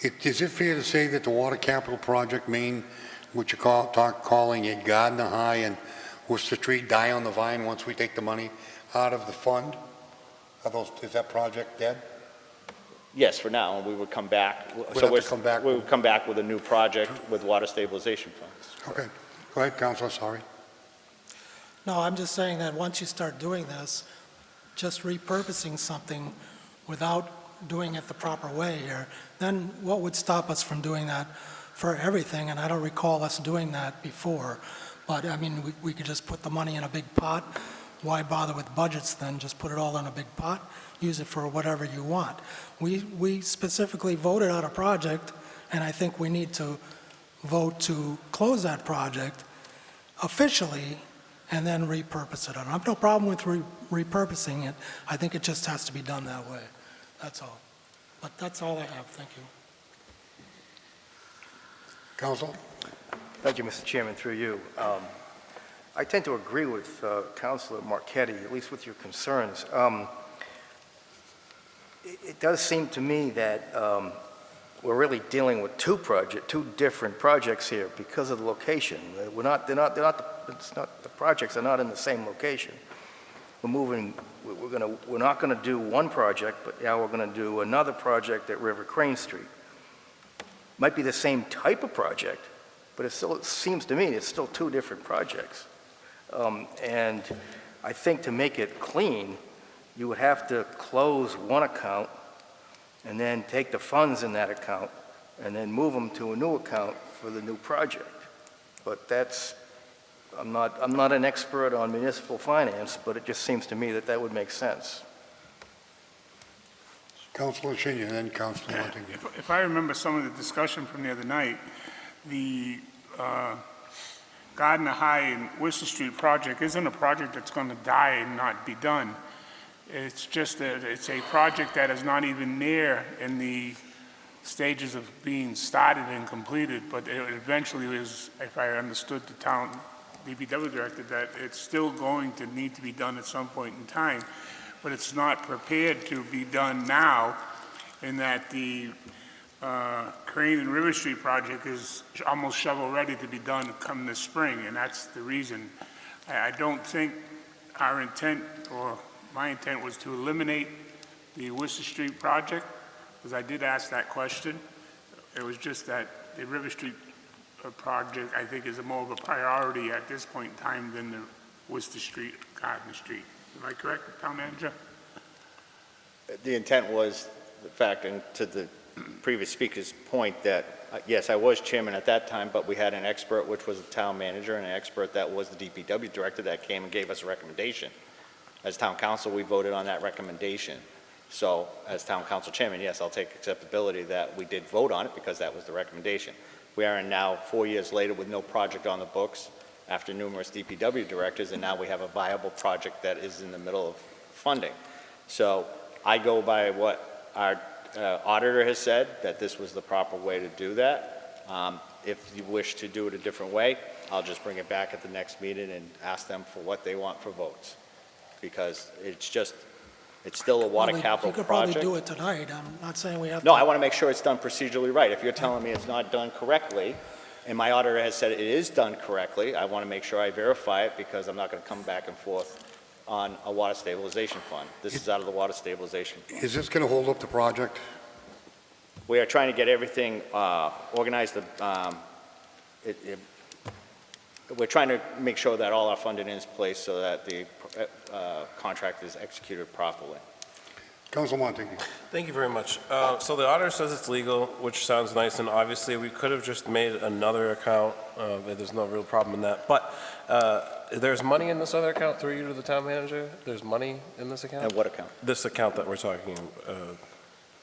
Is it fair to say that the water capital project mean what you're calling it Gardner High and Worcester Street die on the vine once we take the money out of the fund? Is that project dead? Yes, for now, and we would come back. We'd have to come back. We would come back with a new project with water stabilization funds. Okay. Go ahead, Counselor, sorry. No, I'm just saying that once you start doing this, just repurposing something without doing it the proper way here, then what would stop us from doing that for everything? And I don't recall us doing that before. But, I mean, we could just put the money in a big pot. Why bother with budgets then? Just put it all in a big pot, use it for whatever you want. We specifically voted on a project, and I think we need to vote to close that project officially and then repurpose it. I have no problem with repurposing it. I think it just has to be done that way. That's all. But that's all I have. Thank you. Counsel? Thank you, Mr. Chairman, through you. I tend to agree with Councilor Marquetti, at least with your concerns. It does seem to me that we're really dealing with two different projects here because of the location. The projects are not in the same location. We're not going to do one project, but now we're going to do another project at River Crane Street. Might be the same type of project, but it seems to me it's still two different projects. And I think to make it clean, you would have to close one account and then take the funds in that account and then move them to a new account for the new project. But I'm not an expert on municipal finance, but it just seems to me that that would make sense. Councilor Shin, and then Councilor Montague. If I remember some of the discussion from the other night, the Gardner High and Worcester Street project isn't a project that's going to die and not be done. It's just that it's a project that is not even near in the stages of being started and completed, but it eventually is, if I understood the town DPW director, that it's still going to need to be done at some point in time, but it's not prepared to be done now, in that the Crane and River Street project is almost shovel-ready to be done come this spring, and that's the reason. I don't think our intent, or my intent, was to eliminate the Worcester Street project, because I did ask that question. It was just that the River Street project, I think, is more of a priority at this point in time than the Worcester Street, Gardner Street. Am I correct, Town Manager? The intent was, the fact, and to the previous speaker's point, that yes, I was chairman at that time, but we had an expert, which was the town manager, and an expert that was the DPW director that came and gave us a recommendation. As town council, we voted on that recommendation. So as town council chairman, yes, I'll take acceptability that we did vote on it because that was the recommendation. We are now 4 years later with no project on the books after numerous DPW directors, and now we have a viable project that is in the middle of funding. So I go by what our auditor has said, that this was the proper way to do that. If you wish to do it a different way, I'll just bring it back at the next meeting and ask them for what they want for votes. Because it's still a water capital project. You could probably do it tonight. I'm not saying we have to. No, I want to make sure it's done procedurally right. If you're telling me it's not done correctly, and my auditor has said it is done correctly, I want to make sure I verify it, because I'm not going to come back and forth on a water stabilization fund. This is out of the water stabilization fund. Is this going to hold up the project? We are trying to get everything organized. We're trying to make sure that all our funding is in place so that the contract is executed properly. Council Montague. Thank you very much. So the auditor says it's legal, which sounds nice, and obviously we could have just made another account. There's no real problem in that. But there's money in this other account through you to the town manager? There's money in this account? And what account? This account that we're talking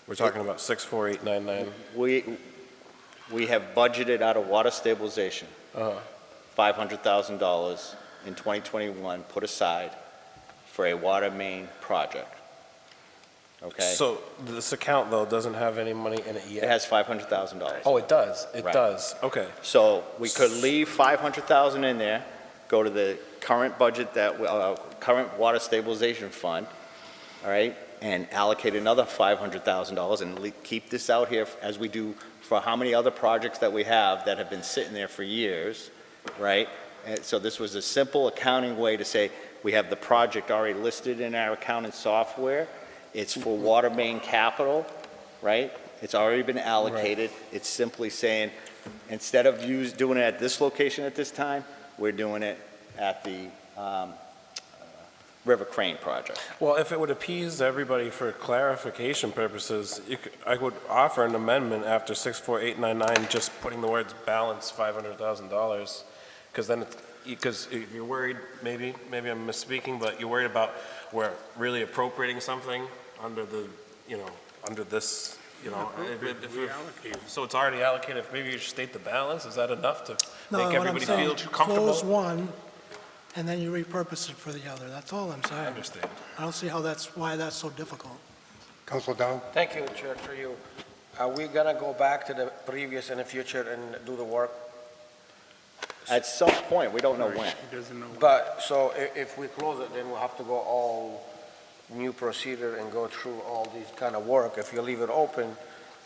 about, 64899. We have budgeted out of water stabilization, $500,000 in 2021 put aside for a water main project. Okay? So this account, though, doesn't have any money in it yet? It has $500,000. Oh, it does? It Right. does? Okay. So we could leave 500,000 in there, go to the current budget current water stabilization fund, all right, and allocate another $500,000 and keep this out here as we do for how many other projects that we have that have been sitting there for years, right? And so this was a simple accounting way to say, we have the project already listed in our accounting software. It's for water main capital, right? It's already been allocated. It's simply saying, instead of doing it at this location at this time, we're doing it at the River Crane project. Well, if it would appease everybody for clarification purposes, I would offer an amendment after 64899, just putting the words balance $500,000, because then, because if you're worried, maybe I'm misspeaking, but you're worried about we're really appropriating something under the, under this, so it's already allocated. If maybe you should state the balance, is that enough to make everybody feel comfortable? Close one, and then you repurpose it for the other. That's all I'm saying. I understand. I don't see why that's so difficult. Councilor Dow? Thank you, Chair, through you. Are we gonna go back to the previous in the future and do the work? At some point, we don't know when. He doesn't know. But, so if we close it, then we'll have to go all new procedure and go through all these kind of work. If you leave it open,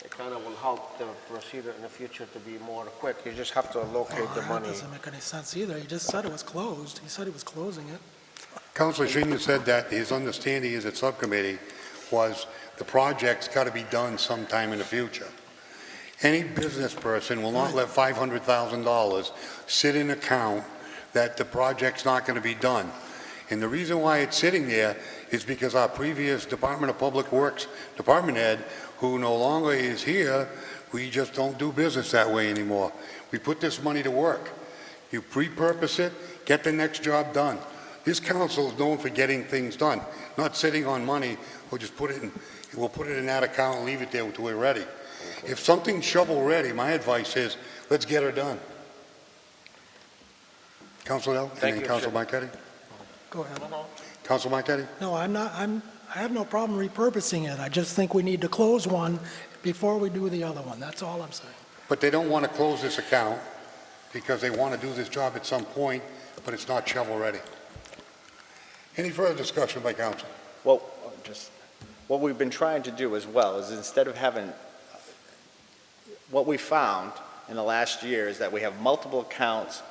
it kind of will help the procedure in the future to be more quick. You just have to locate the That money. doesn't make any sense either. He just said it was closed. He said he was closing it. Councilor Senior said that his understanding is at subcommittee was the project's got to be done sometime in the future. Any business person will not let $500,000 sit in an account that the project's not going to be done. And the reason why it's sitting there is because our previous Department of Public Works department head, who no longer is here, we just don't do business that way anymore. We put this money to work. You repurpose it, get the next job done. This council is known for getting things done, not sitting on money. We'll just put it in that account and leave it there until we're ready. If something's shovel-ready, my advice is, let's get her done. Councilor L? Thank you, Councilor Chair. Marquetti? Go ahead. Councilor Marquetti? No, I have no problem repurposing it. I just think we need to close one before we do the other one. That's all I'm saying. But they don't want to close this account because they want to do this job at some point, but it's not shovel-ready. Any further discussion by council? Well, what we've been trying to do as well is instead of having, what we found in the last year is that we have multiple accounts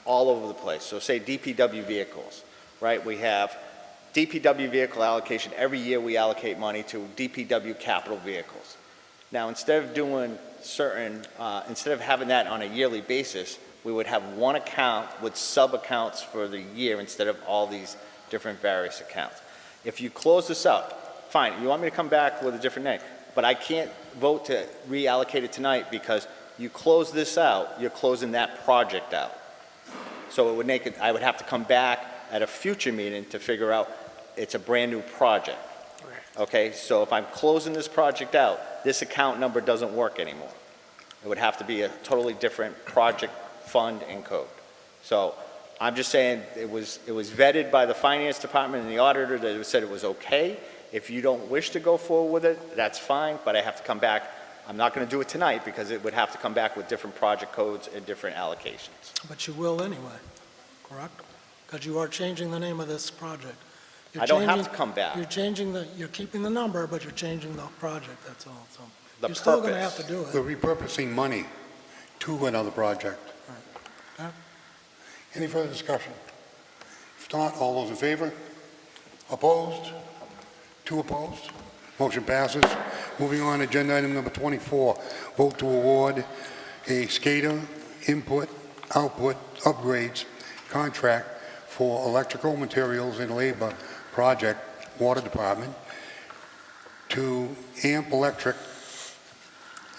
all over the place. So say DPW vehicles, right? We have DPW vehicle allocation. Every year we allocate money to DPW capital vehicles. Now, instead of doing instead of having that on a yearly basis, we would have one account with sub-accounts for the year instead of all these different various accounts. If you close this out, fine. You want me to come back with a different name, but I can't vote to reallocate it tonight because you close this out, you're closing that project out. So it would make it, I would have to come back at a future meeting to figure out it's a brand-new project. Okay, so if I'm closing this project out, this account number doesn't work anymore. It would have to be a totally different project fund and code. So I'm just saying it was vetted by the finance department and the auditor that said it was okay. If you don't wish to go forward with it, that's fine, but I have to come back. I'm not going to do it tonight because it would have to come back with different project codes and different allocations. But you will anyway, correct? Because you are changing the name of this project. I don't have to come back. You're keeping the number, but you're changing the project, that's all. So The you're still going to purpose. have to do it. We're repurposing money to another project. Okay. Any further discussion? If not, all those in favor? Opposed? 2 opposed? Motion passes. Moving on, agenda item number 24, vote to award a SCADA input-output upgrades contract for electrical materials and labor project, Water Department, to AMP Electric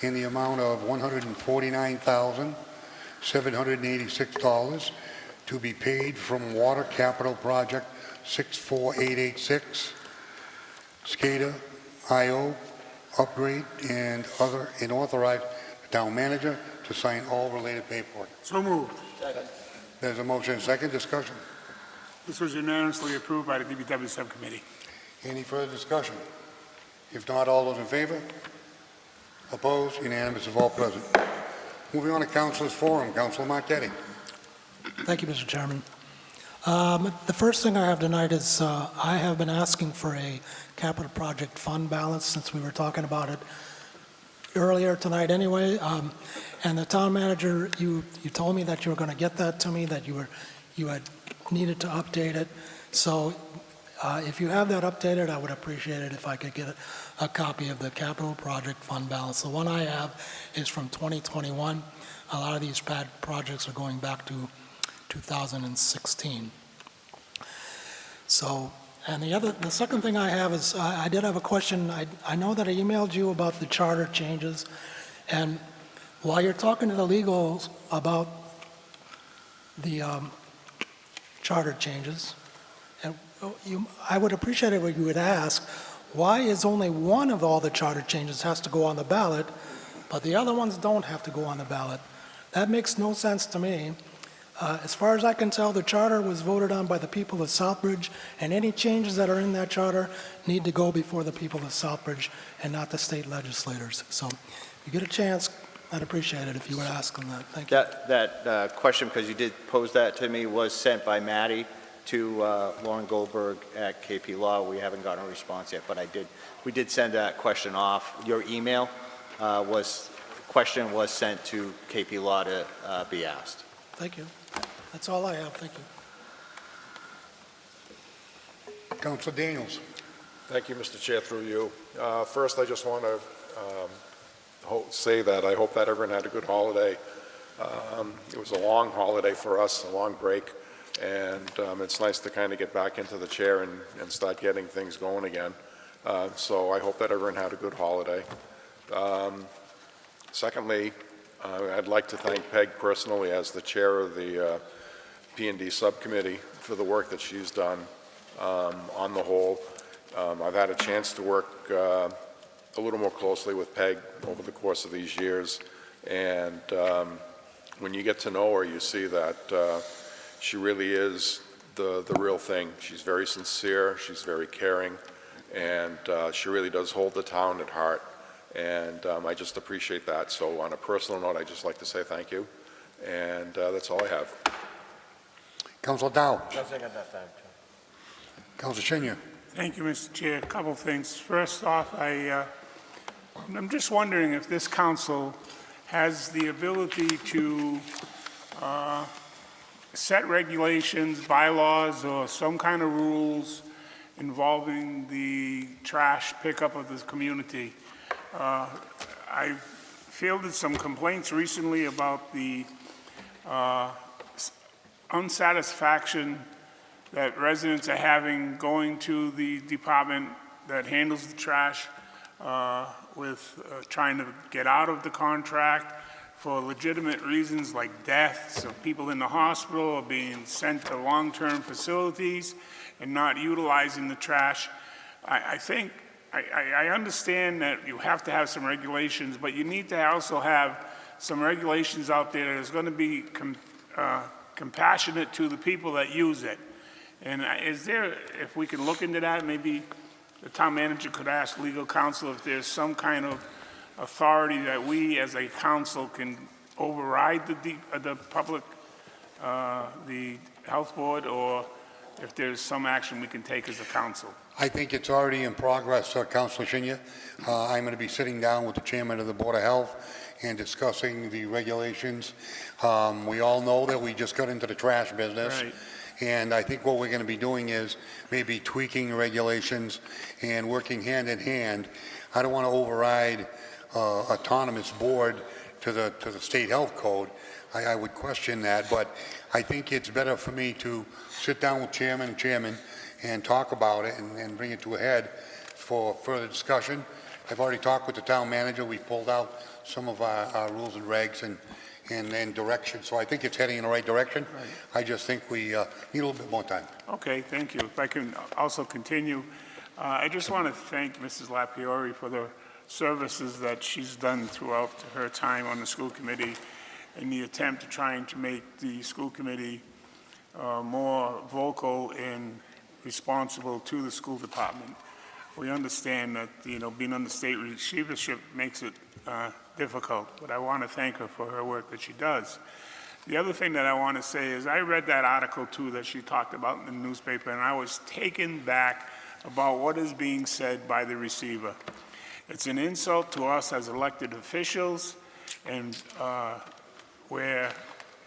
in the amount of $149,786 to be paid from Water Capital Project 64886, SCADA, IO, upgrade, and authorize the town manager to sign all related paperwork. So moved. There's a motion and second discussion. This was unanimously approved by the DPW Subcommittee. Any further discussion? If not, all those in favor? Opposed? Unanimous of all present. Moving on to Councilors Forum. Councilor Marquetti. Thank you, Mr. Chairman. The first thing I have tonight is I have been asking for a capital project fund balance since we were talking about it earlier tonight anyway. And the town manager, you told me that you were going to get that to me, that you had needed to update it. So if you have that updated, I would appreciate it if I could get a copy of the capital project fund balance. The one I have is from 2021. A lot of these projects are going back to 2016. So, and the second thing I have is I did have a question. I know that I emailed you about the charter changes, and while you're talking to the legals about the charter changes, and I would appreciate it if you would ask, why is only one of all the charter changes has to go on the ballot, but the other ones don't have to go on the ballot? That makes no sense to me. As far as I can tell, the charter was voted on by the people of Southbridge, and any changes that are in that charter need to go before the people of Southbridge and not the state legislators. So if you get a chance, I'd appreciate it if you would ask them that. Thank you. That question, because you did pose that to me, was sent by Maddie to Lauren Goldberg at KP Law. We haven't gotten a response yet, but we did send that question off. Your email question was sent to KP Law to be asked. Thank you. That's all I have. Thank you. Councilor Daniels. Thank you, Mr. Chair, through you. First, I just want to say that I hope that everyone had a good holiday. It was a long holiday for us, a long break, and it's nice to kind of get back into the chair and start getting things going again. So I hope that everyone had a good holiday. Secondly, I'd like to thank Peg personally as the chair of the P&D subcommittee for the work that she's done on the whole. I've had a chance to work a little more closely with Peg over the course of these years, and when you get to know her, you see that she really is the real thing. She's very sincere, she's very caring, and she really does hold the town at heart. And I just appreciate that. So on a personal note, I'd just like to say thank you. And that's all I have. Councilor Dow. Nothing at that time, Chair. Councilor Senior. Thank you, Mr. Chair. A couple things. First off, I'm just wondering if this council has the ability to set regulations, bylaws, or some kind of rules involving the trash pickup of this community. I fielded some complaints recently about the unsatisfaction that residents are having going to the department that handles the trash with trying to get out of the contract for legitimate reasons like deaths of people in the hospital or being sent to long-term facilities and not utilizing the trash. I understand that you have to have some regulations, but you need to also have some regulations out there that is going to be compassionate to the people that use it. And is there, if we can look into that, maybe the town manager could ask legal counsel if there's some kind of authority that we as a council can override the public, the health board, or if there's some action we can take as a council. I think it's already in progress, Councilor Shinya. I'm going to be sitting down with the chairman of the Board of Health and discussing the regulations. We all know that we just got into the trash business. Right. And I think what we're going to be doing is maybe tweaking regulations and working hand in hand. I don't want to override autonomous board to the state health code. I would question that, but I think it's better for me to sit down with chairman and talk about it and bring it to a head for further discussion. I've already talked with the town manager. We pulled out some of our rules and regs and direction, so I think it's heading in the right direction. I just think we need a little bit more time. Okay, thank you. If I can also continue, I just want to thank Mrs. Lapiori for the services that she's done throughout her time on the school committee in the attempt to trying to make the school committee more vocal and responsible to the school department. We understand that, being on the state receivership makes it difficult, but I want to thank her for her work that she does. The other thing that I want to say is I read that article too that she talked about in the newspaper, and I was taken back about what is being said by the receiver. It's an insult to us as elected officials, and where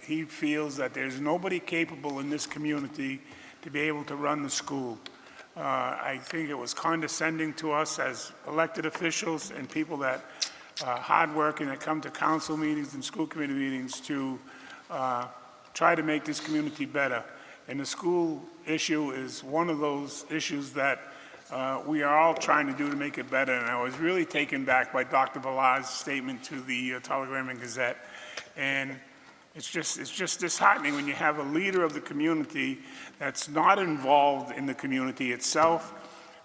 he feels that there's nobody capable in this community to be able to run the school. I think it was condescending to us as elected officials and people that are hardworking, that come to council meetings and school committee meetings to try to make this community better. And the school issue is one of those issues that we are all trying to do to make it better. And I was really taken back by Dr. Villar's statement to the Telegram and Gazette. And it's just disheartening when you have a leader of the community that's not involved in the community itself.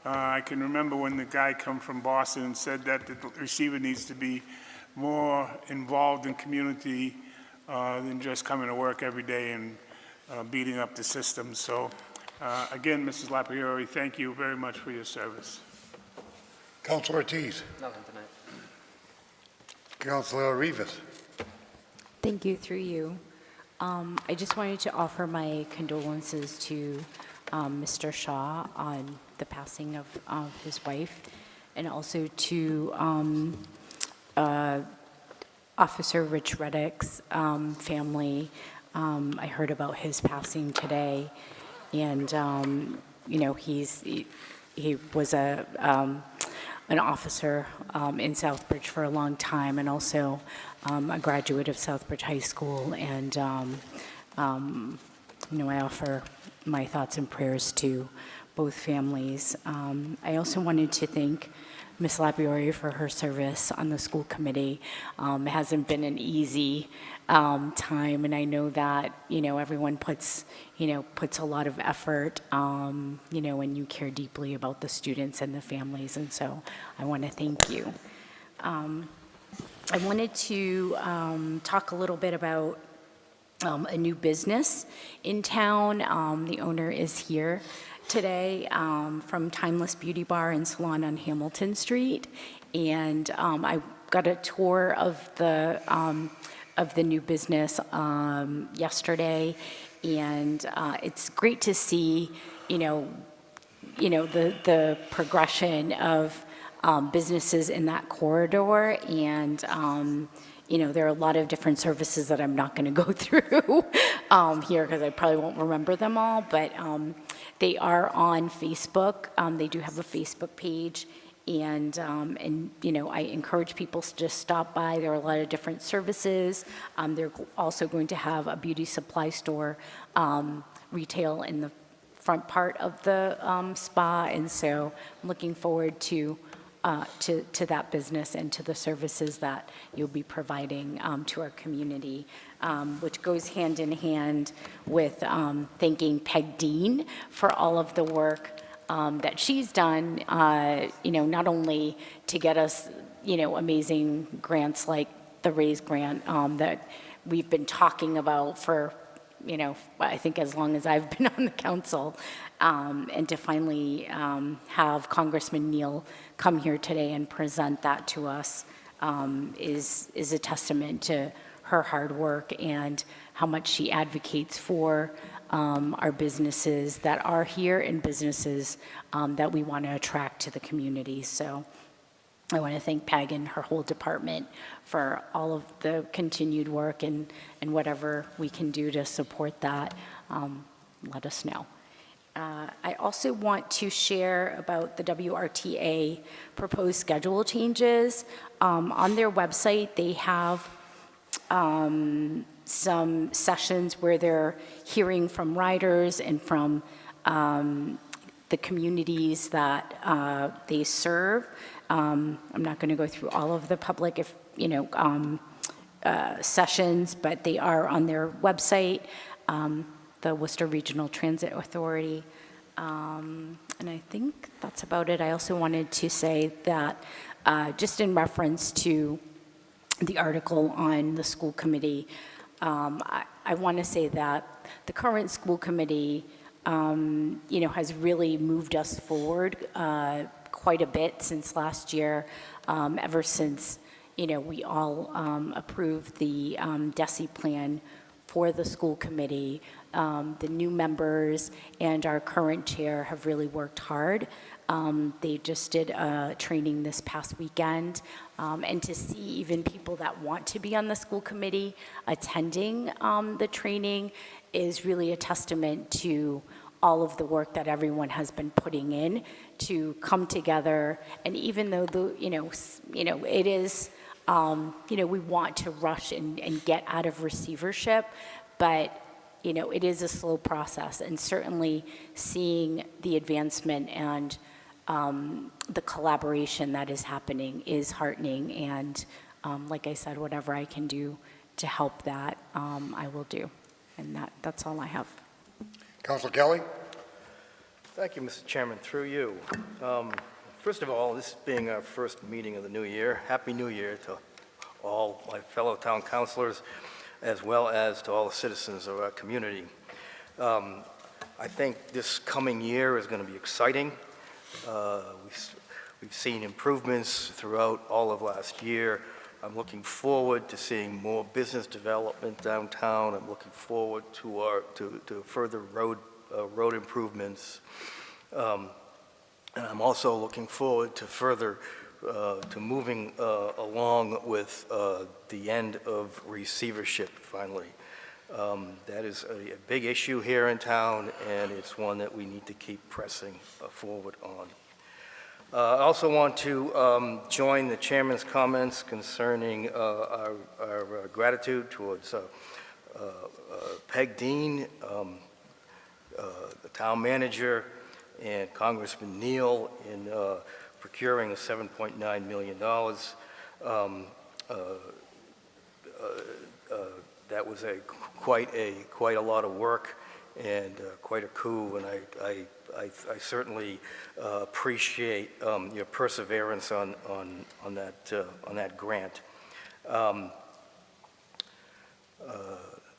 I can remember when the guy come from Boston and said that the receiver needs to be more involved in community than just coming to work every day and beating up the system. So again, Mrs. Lapiori, thank you very much for your service. Councilor Ortiz. Nothing tonight. Councilor Rivas. Thank you, through you. I just wanted to offer my condolences to Mr. Shaw on the passing of his wife, and also to Officer Rich Reddick's family. I heard about his passing today, and he was an officer in Southbridge for a long time, and also a graduate of Southbridge High School. And I offer my thoughts and prayers to both families. I also wanted to thank Ms. Lapiori for her service on the school committee. It hasn't been an easy time, and I know that everyone puts a lot of effort, and you care deeply about the students and the families, and so I want to thank you. I wanted to talk a little bit about a new business in town. The owner is here today, from Timeless Beauty Bar and Salon on Hamilton Street, and I got a tour of the new business yesterday, and it's great to see the progression of businesses in that corridor, and there are a lot of different services that I'm not going to go through here because I probably won't remember them all, but they are on Facebook. They do have a Facebook page, and I encourage people to just stop by. There are a lot of different services. They're also going to have a beauty supply store retail in the front part of the spa, and so I'm looking forward to that business and to the services that you'll be providing to our community, which goes hand in hand with thanking Peg Dean for all of the work that she's done, not only to get us, amazing grants like the RAISE grant that we've been talking about for, I think as long as I've been on the council, and to finally have Congressman Neal come here today and present that to us is a testament to her hard work and how much she advocates for our businesses that are here and businesses that we want to attract to the community. So I want to thank Peg and her whole department for all of the continued work, and whatever we can do to support that, let us know. I also want to share about the WRTA proposed schedule changes. On their website, they have some sessions where they're hearing from riders and from the communities that they serve. I'm not going to go through all of the public, sessions, but they are on their website, the Worcester Regional Transit Authority. And I think that's about it. I also wanted to say that just in reference to the article on the school committee, I want to say that the current school committee, has really moved us forward quite a bit since last year, ever since, we all approved the DESI plan for the school committee. The new members and our current chair have really worked hard. They just did a training this past weekend, and to see even people that want to be on the school committee attending the training is really a testament to all of the work that everyone has been putting in to come together. And even though it is, we want to rush and get out of receivership, but it is a slow process, and certainly seeing the advancement and the collaboration that is happening is heartening. And like I said, whatever I can do to help that, I will do. And that's all I have. Councilor Kelly? Thank you, Mr. Chairman. Through you. First of all, this being our first meeting of the new year, Happy New Year to all my fellow town councilors, as well as to all the citizens of our community. I think this coming year is going to be exciting. We've seen improvements throughout all of last year. I'm looking forward to seeing more business development downtown. I'm looking forward to further road improvements. And I'm also looking forward to further to moving along with the end of receivership finally. That is a big issue here in town, and it's one that we need to keep pressing forward on. I also want to join the chairman's comments concerning our gratitude towards Peg Dean, the town manager, and Congressman Neal in procuring the $7.9 million. That was quite a lot of work and quite a coup, and I certainly appreciate your perseverance on that grant.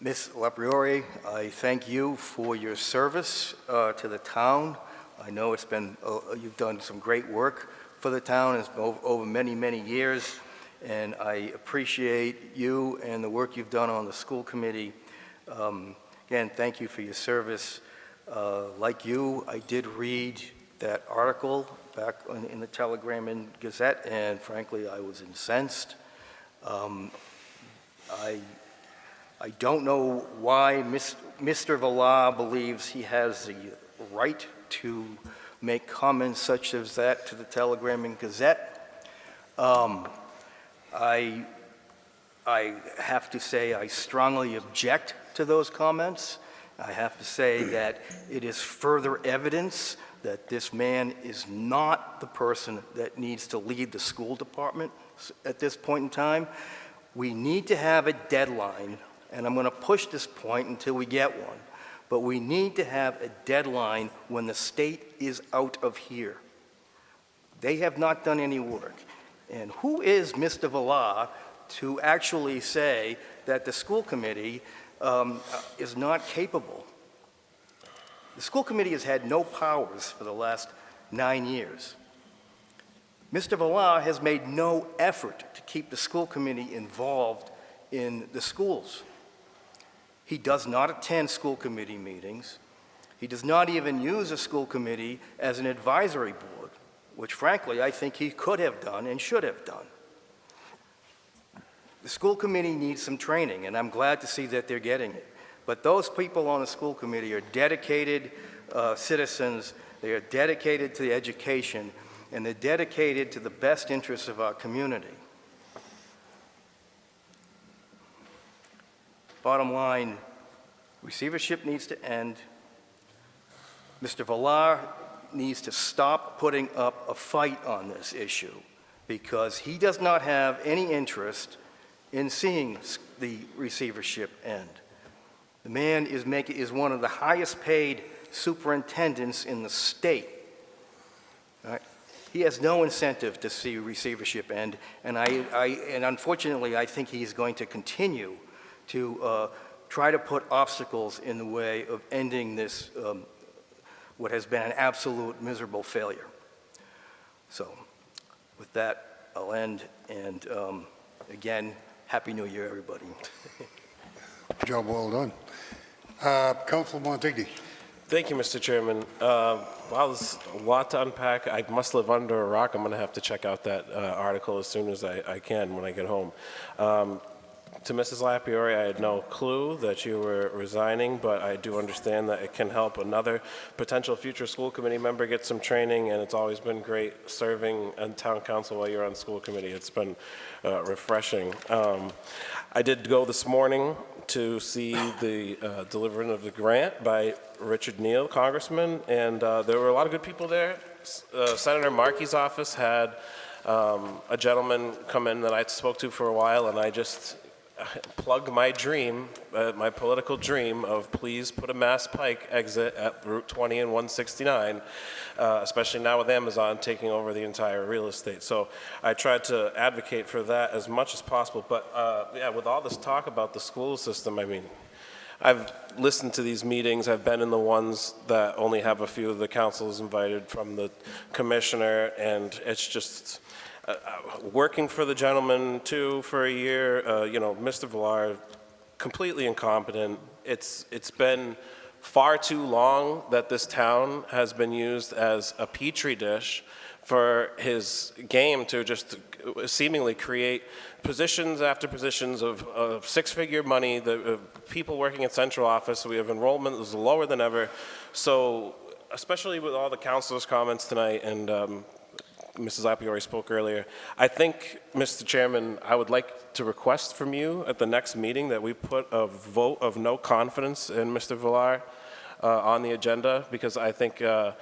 Ms. LaPriori, I thank you for your service to the town. I know it's been you've done some great work for the town. It's been over many, many years, and I appreciate you and the work you've done on the school committee. Again, thank you for your service. Like you, I did read that article back in the Telegram and Gazette, and frankly, I was incensed. I don't know why Mr. Villar believes he has the right to make comments such as that to the Telegram and Gazette. I have to say I strongly object to those comments. I have to say that it is further evidence that this man is not the person that needs to lead the school department at this point in time. We need to have a deadline, and I'm going to push this point until we get one, but we need to have a deadline when the state is out of here. They have not done any work. And who is Mr. Villar to actually say that the school committee is not capable? The school committee has had no powers for the last 9 years. Mr. Villar has made no effort to keep the school committee involved in the schools. He does not attend school committee meetings. He does not even use a school committee as an advisory board, which frankly I think he could have done and should have done. The school committee needs some training, and I'm glad to see that they're getting it. But those people on the school committee are dedicated citizens. They are dedicated to the education, and they're dedicated to the best interests of our community. Bottom line, receivership needs to end. Mr. Villar, needs to stop putting up a fight on this issue, because he does not have any interest in seeing the receivership end. The man is one of the highest paid superintendents in the state. All right? He has no incentive to see receivership end, and unfortunately, I think he's going to continue to try to put obstacles in the way of ending this, what has been an absolute miserable failure. So, with that, I'll end, and again, Happy New Year, everybody. Job well done. Councilor Montigny. Thank you, Mr. Chairman. Wow, there's a lot to unpack. I must live under a rock. I'm going to have to check out that article as soon as I can when I get home. To Mrs. Lapiori, I had no clue that you were resigning, but I do understand that it can help another potential future school committee member get some training, and it's always been great serving on town council while you're on school committee. It's been refreshing. I did go this morning to see the delivering of the grant by Richard Neal, Congressman, and there were a lot of good people there. Senator Markey's office had a gentleman come in that I spoke to for a while, and I just plug my dream, my political dream of please put a Mass Pike exit at Route 20 and 169, especially now with Amazon taking over the entire real estate. So I tried to advocate for that as much as possible. But yeah, with all this talk about the school system, I mean, I've listened to these meetings. I've been in the ones that only have a few of the councils invited from the commissioner, and it's just working for the gentleman too for a year. You know, Mr. Villar, completely incompetent. It's been far too long that this town has been used as a petri dish for his game to just seemingly create positions after positions of six-figure money. The people working at central office, we have enrollment that is lower than ever. So especially with all the councilors' comments tonight, and Mrs. Lapiori spoke earlier, I think, Mr. Chairman, I would like to request from you at the next meeting that we put a vote of no confidence in Mr. Villar on the agenda, because I think the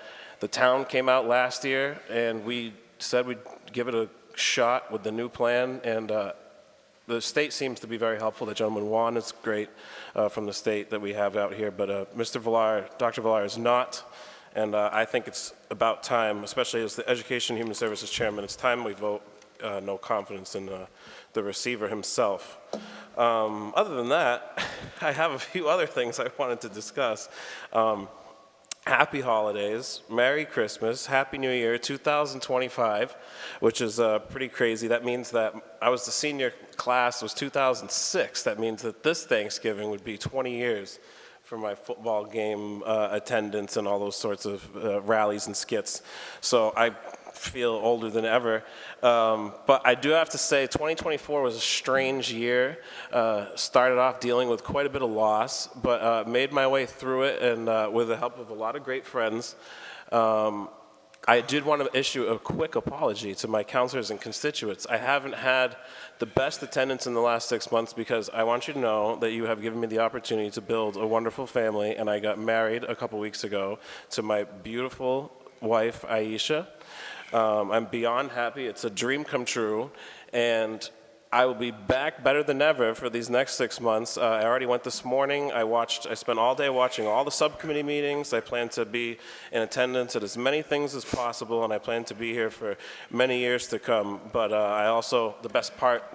town came out last year and we said we'd give it a shot with the new plan, and the state seems to be very helpful. The gentleman Juan is great from the state that we have out here, but Mr. Villar, Dr. Villar is not. And I think it's about time, especially as the Education and Human Services Chairman, it's time we vote no confidence in the receiver himself. Other than that, I have a few other things I wanted to discuss. Happy holidays, Merry Christmas, Happy New Year, 2025, which is pretty crazy. That means that I was the senior class, was 2006. That means that this Thanksgiving would be 20 years for my football game attendance and all those sorts of rallies and skits. So I feel older than ever. But I do have to say 2024 was a strange year. Started off dealing with quite a bit of loss, but made my way through it, and with the help of a lot of great friends. I did want to issue a quick apology to my counselors and constituents. I haven't had the best attendance in the last 6 months because I want you to know that you have given me the opportunity to build a wonderful family, and I got married a couple weeks ago to my beautiful wife, Aisha. I'm beyond happy. It's a dream come true, and I will be back better than ever for these next 6 months. I already went this morning. I spent all day watching all the subcommittee meetings. I plan to be in attendance at as many things as possible, and I plan to be here for many years to come. But I also,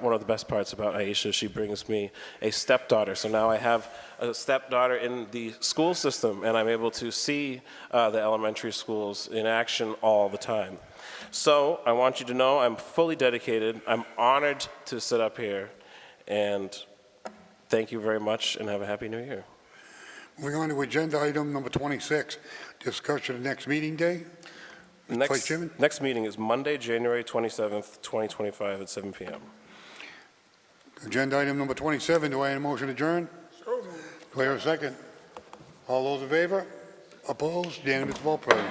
one of the best parts about Aisha, she brings me a stepdaughter. So now I have a stepdaughter in the school system, and I'm able to see the elementary schools in action all the time. So I want you to know I'm fully dedicated. I'm honored to sit up here, and thank you very much, and have a Happy New Year. Moving on to agenda item number 26, discussion of next meeting day. Vice Chairman? Next meeting is Monday, January 27th, 2025 at 7 p.m. Agenda item number 27, do I have a motion to adjourn? Do I hear a second? All those in favor? Opposed? Unanimous vote, President.